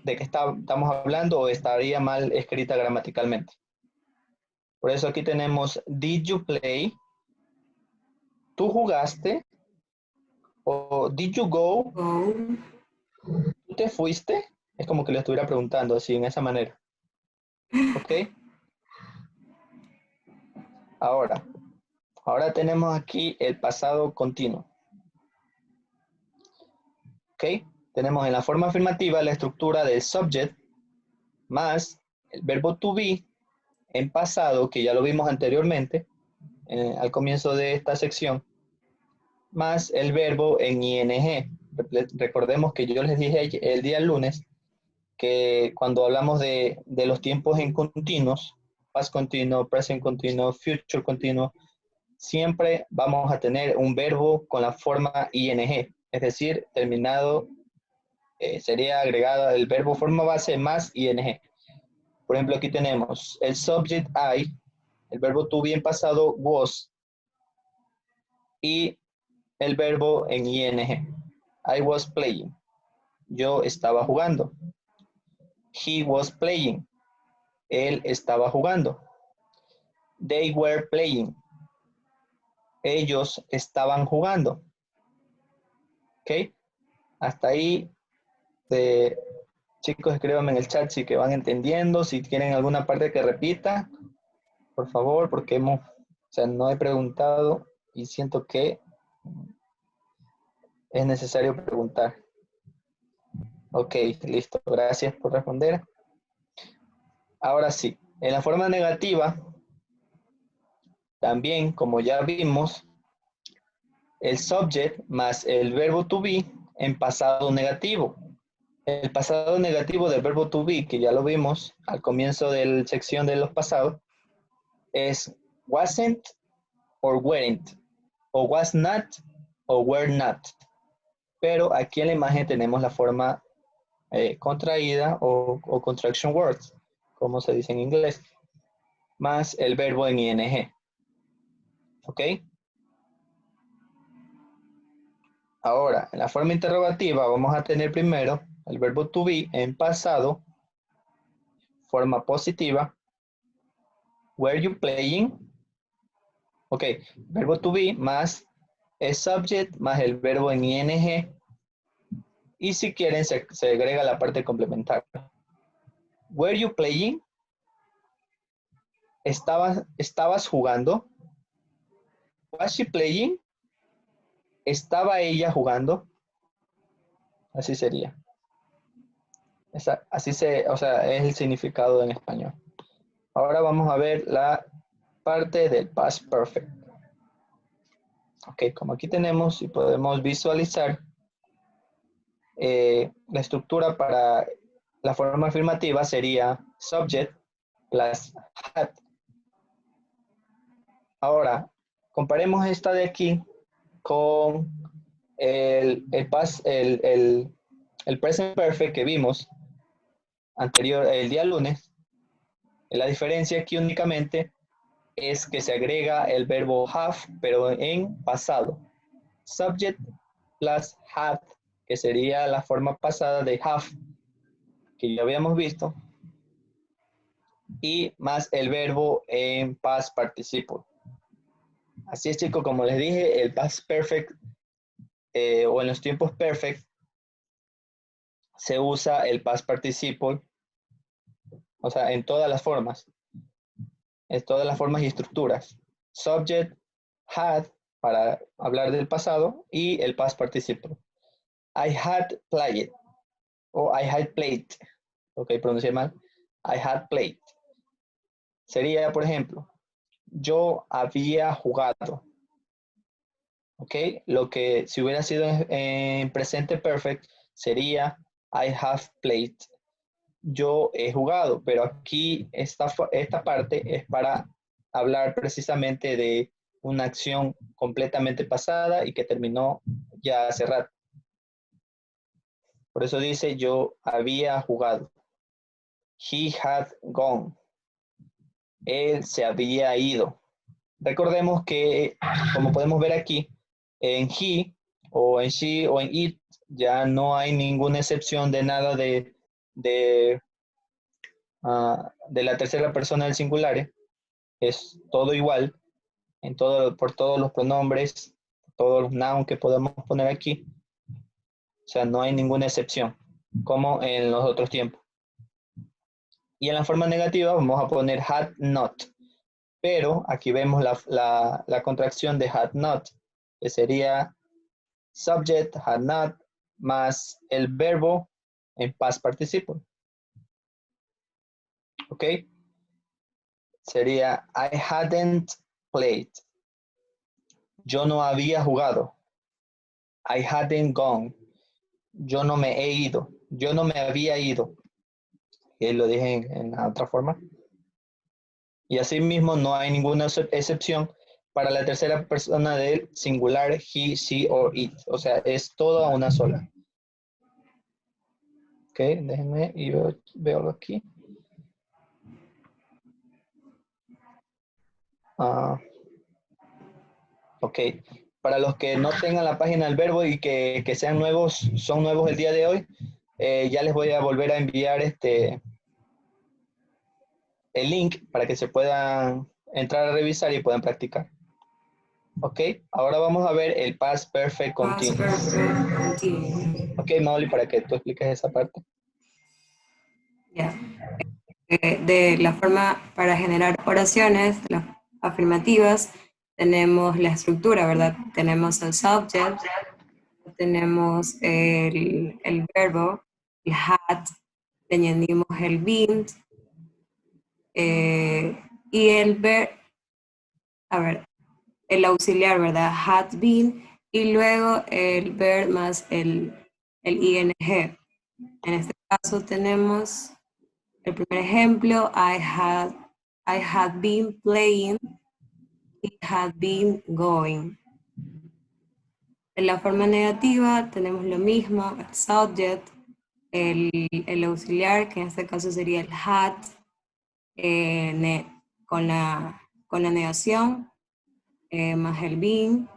qué estamos hablando o estaría mal escrita gramaticalmente. Por eso aquí tenemos, did you play? ¿Tú jugaste? O did you go? Go. ¿Tú te fuiste? Es como que le estuviera preguntando así, en esa manera. ¿Ok? Ahora tenemos aquí el pasado continuo. ¿Ok? Tenemos en la forma afirmativa la estructura del subject más el verbo to be en pasado, que ya lo vimos anteriormente, al comienzo de esta sección, más el verbo en ing. Recordemos que yo les dije el día lunes que cuando hablamos de los tiempos en continuos, past continuo, present continuo, future continuo, siempre vamos a tener un verbo con la forma ing, es decir, terminado, sería agregado el verbo forma base más ing. Por ejemplo, aquí tenemos el subject I, el verbo to be en pasado was y el verbo en ing. I was playing. Yo estaba jugando. He was playing. Él estaba jugando. They were playing. Ellos estaban jugando. ¿Ok? Hasta ahí, chicos, escríbanme en el chat si que van entendiendo, si tienen alguna parte que repita, por favor, porque no he preguntado y siento que es necesario preguntar. Ok, listo. Gracias por responder. Ahora sí, en la forma negativa, también, como ya vimos, el subject más el verbo to be en pasado negativo. El pasado negativo del verbo to be, que ya lo vimos al comienzo de la sección de los pasados, es wasn't or weren't, o was not o were not. Pero aquí en la imagen tenemos la forma contraída o contraction words, como se dice en inglés, más el verbo en ing. ¿Ok? Ahora, en la forma interrogativa vamos a tener primero el verbo to be en pasado, forma positiva. Were you playing? Ok, verbo to be más el subject más el verbo en ing. Y si quieren, se agrega la parte complementaria. Were you playing? ¿Estabas jugando? Was she playing? ¿Estaba ella jugando? Así sería. O sea, es el significado en español. Ahora vamos a ver la parte del past perfect. Ok, como aquí tenemos y podemos visualizar la estructura para la forma afirmativa sería subject plus had. Ahora, comparemos esta de aquí con el present perfect que vimos anterior, el día lunes. La diferencia aquí únicamente es que se agrega el verbo have, pero en pasado. Subject plus had, que sería la forma pasada de have, que ya habíamos visto, y más el verbo en past participle. Así es, chicos, como les dije, el past perfect o en los tiempos perfect se usa el past participle, o sea, en todas las formas, y estructuras. Subject, had, para hablar del pasado, y el past participle. I had played, o I had played, ok, pronuncié mal, I had played. Sería, por ejemplo, yo había jugado, ok, lo que si hubiera sido en presente perfect sería I have played. Yo he jugado, pero aquí esta parte es para hablar precisamente de una acción completamente pasada y que terminó ya hace rato. Por eso dice yo había jugado. He had gone. Él se había ido. Recordemos que, como podemos ver aquí, en he o en she o en it ya no hay ninguna excepción de nada de la tercera persona del singular. Es todo igual por todos los pronombres, todos los nouns que podemos poner aquí. O sea, no hay ninguna excepción, como en los otros tiempos. Y en la forma negativa vamos a poner had not. Pero aquí vemos la contracción de had not, que sería subject, had not, más el verbo en past participle. ¿Ok? Sería I hadn't played. Yo no había jugado. I hadn't gone. Yo no me he ido. Yo no me había ido. Y lo dije en la otra forma. Y asimismo no hay ninguna excepción para la tercera persona del singular he, she or it. O sea, es toda una sola. Ok, déjenme y veo aquí. Ok, para los que no tengan la página del verbo y que sean nuevos, son nuevos el día de hoy, ya les voy a volver a enviar el link para que se puedan entrar a revisar y puedan practicar. Ok, ahora vamos a ver el past perfect continuous. Past perfect continuous. Ok, Mauli, para que tú expliques esa parte. Ya. De la forma para generar oraciones, las afirmativas, tenemos la estructura, ¿verdad? Tenemos el subject, tenemos el verbo, el had, le añadimos el been, y el auxiliar, ¿verdad? Had been, y luego el verb más el ing. En este caso tenemos el primer ejemplo, I had been playing, it had been going. En la forma negativa tenemos lo mismo, el subject, el auxiliar, que en este caso sería el had, con la negación, más el been,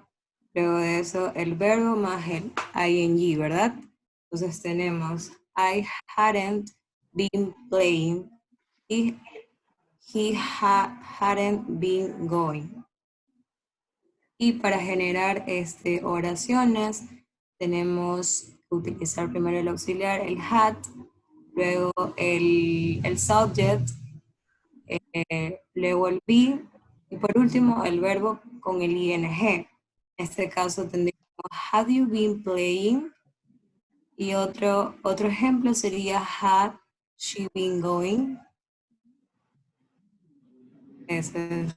luego de eso el verbo más el ing, ¿verdad? Entonces tenemos I hadn't been playing, y he hadn't been going. Y para generar oraciones, tenemos que utilizar primero el auxiliar, el had, luego el subject, luego el be, y por último el verbo con el ing. En este caso tendríamos have you been playing, y otro ejemplo sería had she been going. Ese es,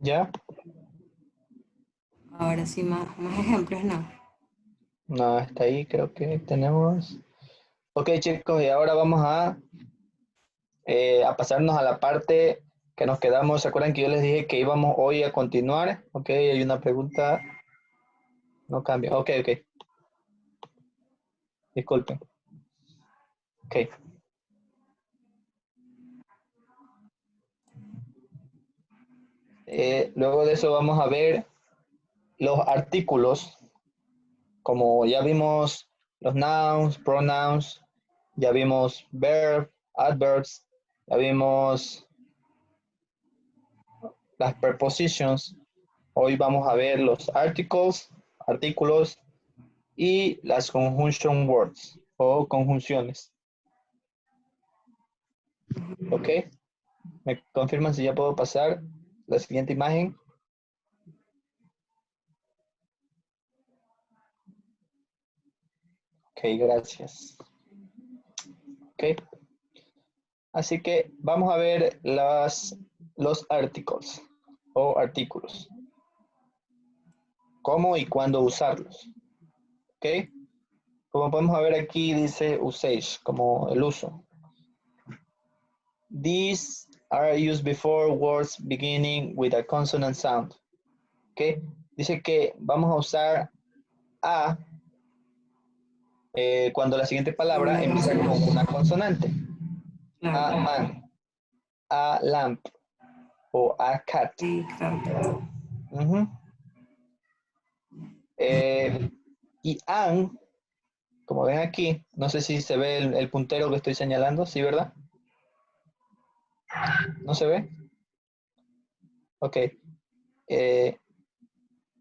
¿Ya? ahora sí, más ejemplos, ¿no? No, hasta ahí creo que tenemos. Ok, chicos, y ahora vamos a pasarnos a la parte que nos quedamos. ¿Se acuerdan que yo les dije que íbamos hoy a continuar? Ok, hay una pregunta. No cambia. Ok, ok. Disculpen. Ok. Luego de eso vamos a ver los artículos. Como ya vimos los nouns, pronouns, ya vimos verb, adverbs, ya vimos las prepositions. Hoy vamos a ver los artículos y las conjunction words o conjunciones. ¿Ok? ¿Me confirman si ya puedo pasar la siguiente imagen? Ok, gracias. Ok. Así que vamos a ver los articles o artículos. Cómo y cuándo usarlos. ¿Ok? Como podemos ver aquí dice usage, como el uso. These are used before words beginning with a consonant sound. ¿Ok? Dice que vamos a usar a cuando la siguiente palabra empieza con una consonante. A Claro. man, a lamp o a cat. Sí, claro. Ujú. Y an, como ven aquí, no sé si se ve el puntero que estoy señalando, ¿sí, verdad? ¿No se ve? Ok.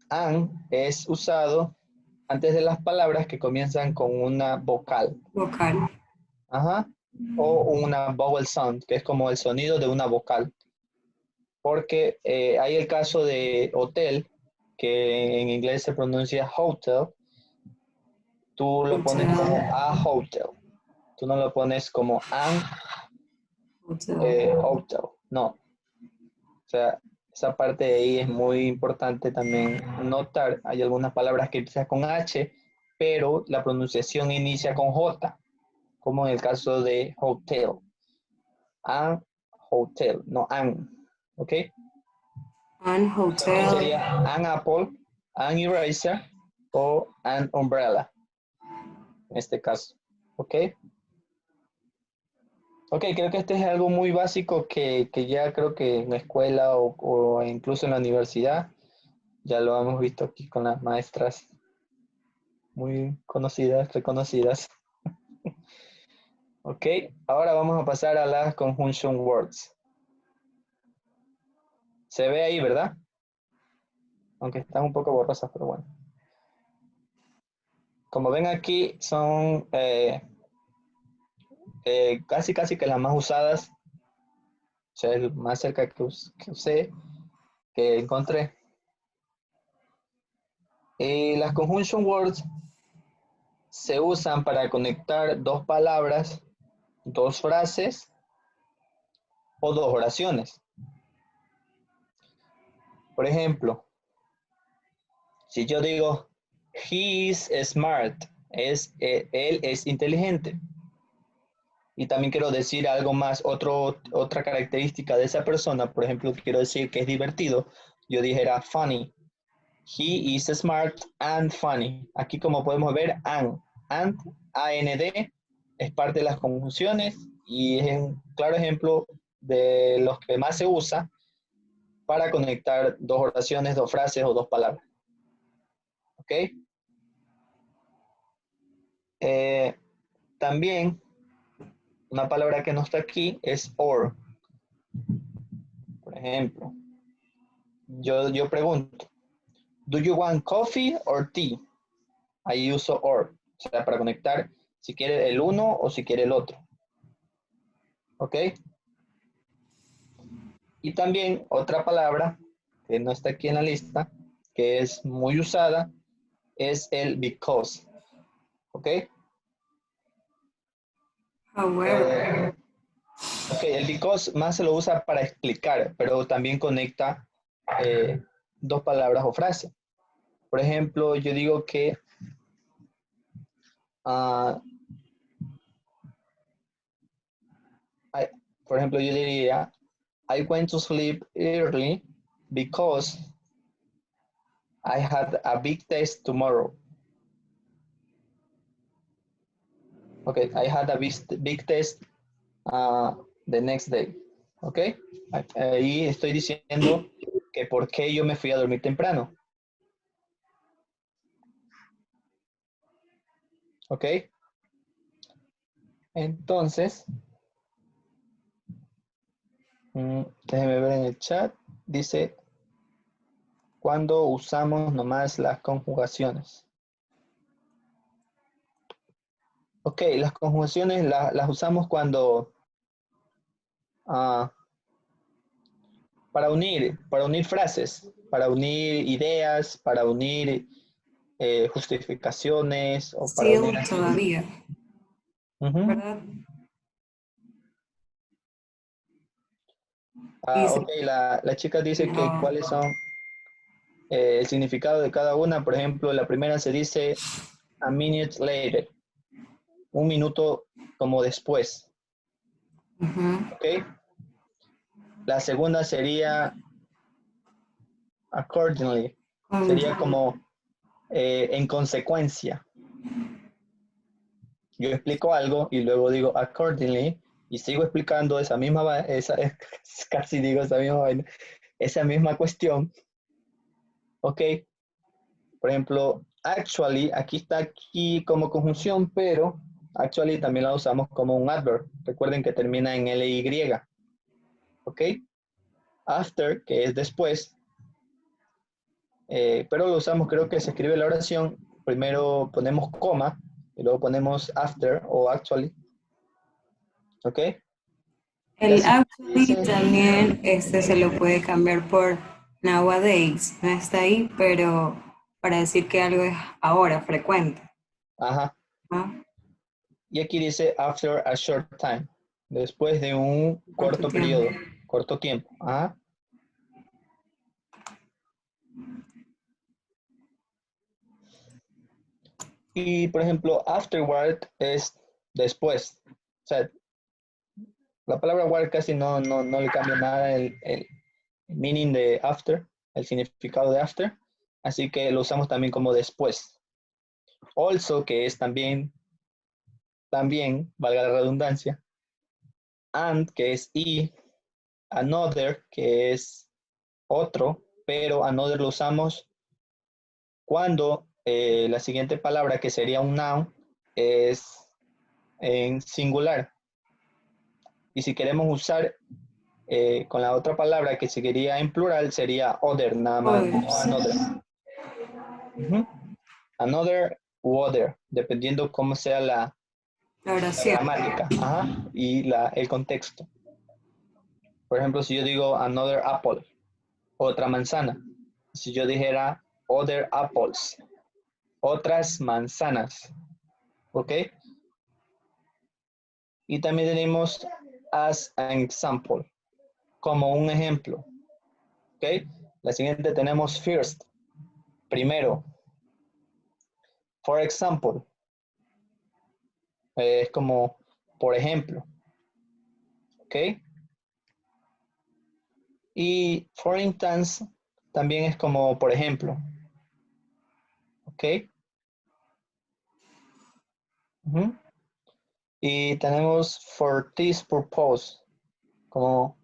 An es usado antes de las palabras que comienzan con una vocal. Vocal. Ajá. O una vowel sound, que es como el sonido de una vocal. Porque hay el caso de hotel, que en inglés se pronuncia hotel. Tú lo pones como Hotel. a hotel. Tú no lo pones como an Hotel. hotel. No. O sea, esa parte de ahí es muy importante también notar. Hay algunas palabras que empiezan con H, pero la pronunciación inicia con J, como en el caso de hotel. An hotel, no an. ¿Ok? An Entonces hotel. sería an apple, an eraser o an umbrella, en este caso. ¿Ok? Ok, creo que este es algo muy básico que ya creo que en la escuela o incluso en la universidad ya lo hemos visto aquí con las maestras muy conocidas, reconocidas. Ok, ahora vamos a pasar a las conjunction words. Se ve ahí, ¿verdad? Aunque están un poco borrosas, pero bueno. Como ven aquí, son casi que las más usadas. O sea, el más cerca que usé, que encontré. Las conjunction words se usan para conectar dos palabras, dos frases o dos oraciones. Por ejemplo, si yo digo, he is smart, él es inteligente. Y también quiero decir algo más, otra característica de esa persona, por ejemplo, quiero decir que es divertido, yo dijera funny. He is smart and funny. Aquí como podemos ver, and, A-N-D, es parte de las conjunciones y es un claro ejemplo de los que más se usa para conectar dos oraciones, dos frases o dos palabras. ¿Ok? También una palabra que no está aquí es or. Por ejemplo, yo pregunto, do you want coffee or tea? Ahí uso or, o sea, para conectar si quiere el uno o si quiere el otro. ¿Ok? Y también otra palabra que no está aquí en la lista, que es muy usada, es el because. ¿Ok? However. Ok, el because más se lo usa para explicar, pero también conecta dos palabras o frases. Por ejemplo, yo digo que por ejemplo, yo diría I went to sleep early because I had a big test tomorrow. Okay, I had a big test the next day. Ok, ahí estoy diciendo que por qué yo me fui a dormir temprano. Ok, entonces, déjeme ver en el chat, dice, ¿cuándo usamos nomás las conjugaciones? Ok, las conjugaciones las usamos cuando, para unir frases, para unir ideas, para unir justificaciones o para Still unir... todavía, Ujú. ¿verdad? Dice, Ok, la chica dice que no. cuáles son el significado de cada una. Por ejemplo, la primera se dice a minute later, un minuto como después. Ok, la segunda sería accordingly, sería como en consecuencia. Yo explico algo y luego digo accordingly y sigo explicando esa misma, casi digo esa misma vaina, esa misma cuestión. Ok, por ejemplo, actually, aquí está aquí como conjunción, pero actually también la usamos como un adverb. Recuerden que termina en ly. Ok, after, que es después, pero lo usamos, creo que se escribe la oración, primero ponemos coma y luego ponemos after o actually. Ok, la El siguiente actually dice, también se lo puede cambiar por nowadays. No está ahí, pero para decir que algo es ahora, frecuente. ajá, ¿No? y aquí dice after a short time, después de un Corto corto tiempo. periodo, corto tiempo. Ajá. Y por ejemplo, afterward es después. O sea, la palabra ward casi no le cambia nada el meaning de after, el significado de after. Así que lo usamos también como después. Also, que es también, valga la redundancia. And, que es y. Another, que es otro, pero another lo usamos cuando la siguiente palabra, que sería un noun, es en singular. Y si queremos usar con la otra palabra que seguiría en plural, sería other, nada más, no Others. another. Another u other, dependiendo cómo sea la La oración. gramática, y el contexto. Por ejemplo, si yo digo another apple, otra manzana. Si yo dijera other apples, otras manzanas. ¿Ok? Y también tenemos as an example, como un ejemplo. ¿Ok? La siguiente tenemos first, primero. For example, es como por ejemplo. ¿Ok? Y for instance también es como por ejemplo. ¿Ok? Y tenemos for this purpose, como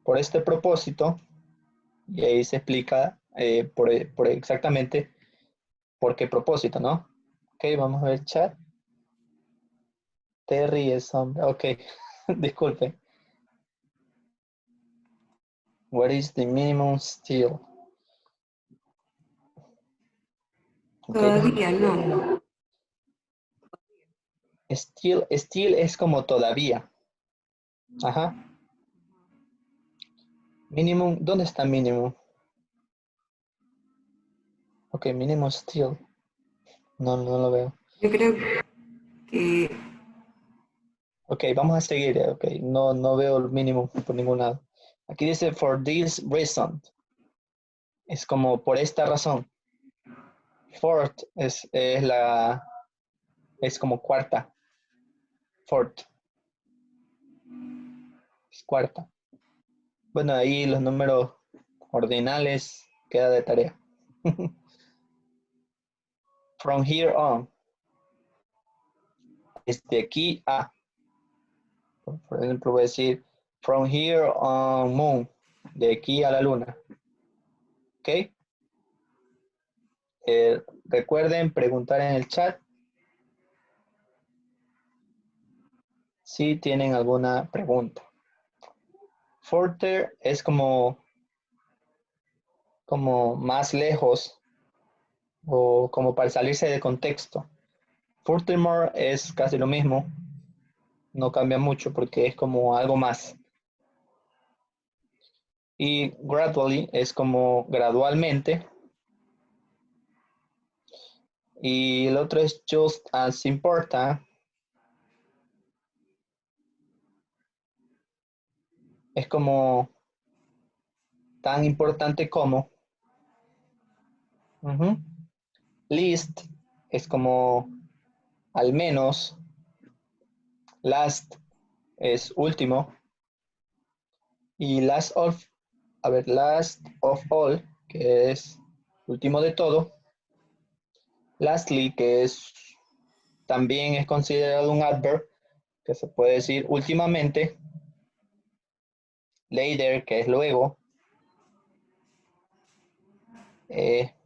por este propósito, y ahí se explica por exactamente por qué propósito, ¿no? Ok, vamos a ver el chat. Terry es hombre, ok, disculpe. What is the minimum still? Okay. Todavía no. Still es como todavía. Ajá. Minimum, ¿dónde está minimum? Ok, minimum still. No, no lo veo. Yo creo que Ok, vamos a seguir. Ok, no, no veo el mínimo por ningún lado. Aquí dice for this reason. Es como por esta razón. Fourth es como cuarta. Fourth es cuarta. Bueno, ahí los números ordinales queda de tarea. From here on. Desde aquí a. Por ejemplo, voy a decir from here on moon. De aquí a la luna. ¿Ok? Recuerden preguntar en el chat si tienen alguna pregunta. Further es como más lejos o como para salirse de contexto. Furthermore es casi lo mismo, no cambia mucho porque es como algo más. Y gradually es como gradualmente. Y el otro es just as important. Es como tan importante como. Least es como al menos. Last es último. Y last of all, que es último de todo. Lastly, que también es considerado un adverb, que se puede decir últimamente. Later, que es luego.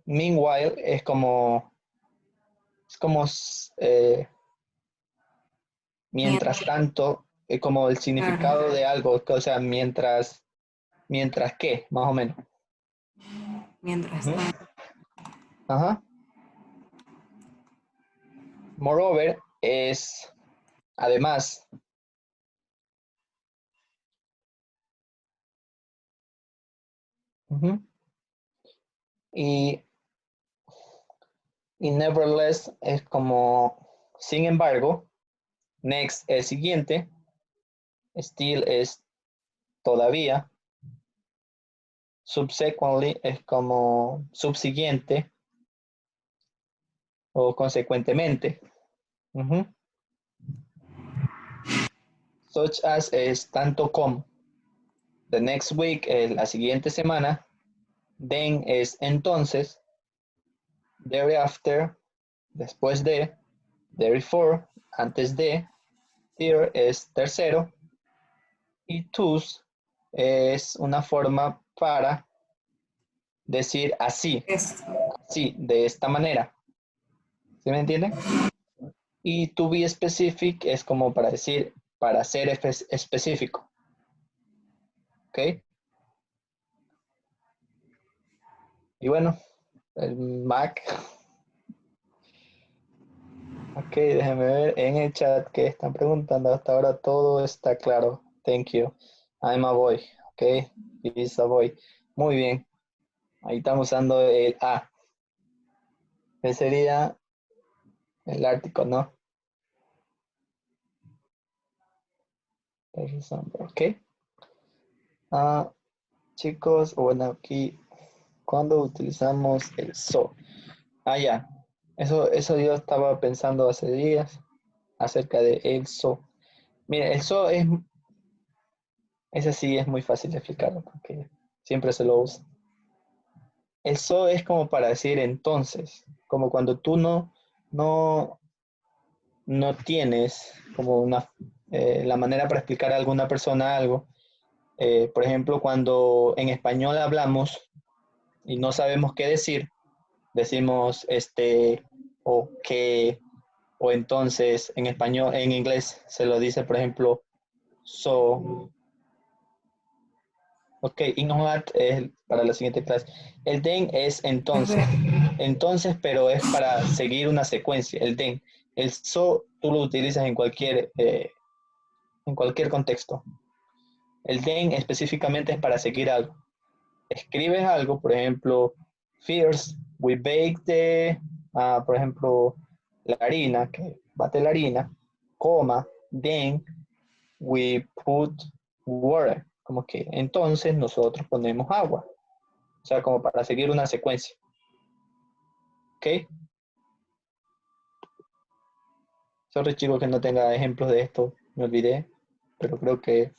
Meanwhile es como mientras tanto, es como el significado de algo, o sea, mientras qué, más o menos. mientras tanto. Ajá. Moreover es además. Y nevertheless es como sin embargo. Next es siguiente. Still es todavía. Subsequently es como subsiguiente o consecuentemente. Such as es tanto como. The next week es la siguiente semana. Then es entonces. Thereafter, después de. Therefore, antes de. There es tercero. Y thus es una forma para decir así, Esto. así, de esta manera. ¿Sí me entienden? Y to be specific es como para decir, para ser específico. ¿Ok? Y bueno, el Mac. Ok, déjenme ver en el chat que están preguntando. Hasta ahora todo está claro. Thank you. I'm a boy. Ok, he's a boy. Muy bien. Ahí estamos usando el A. ¿Qué sería el Ártico, no? Ok. Ah, chicos, bueno, aquí, cuando utilizamos el so. Ah, ya. Eso yo estaba pensando hace días acerca de el so. Mira, el so ese sí es muy fácil de explicarlo porque siempre se lo usa. El so es como para decir entonces, como cuando tú no, no tienes como la manera para explicar a alguna persona algo. Por ejemplo, cuando en español hablamos y no sabemos qué decir, decimos o que, o entonces en español, en inglés se lo dice, por ejemplo, so. Ok, ignorat es para la siguiente clase. El then es entonces. Entonces, pero es para seguir una secuencia. El then. El so tú lo utilizas en cualquier contexto. El then específicamente es para seguir algo. Escribes algo, por ejemplo, first we bake por ejemplo, la harina, que bate la harina, coma, then we put water, como que entonces nosotros ponemos agua, o sea, como para seguir una secuencia, ¿ok? Sorry chicos que no tenga ejemplos de esto, me olvidé, pero creo que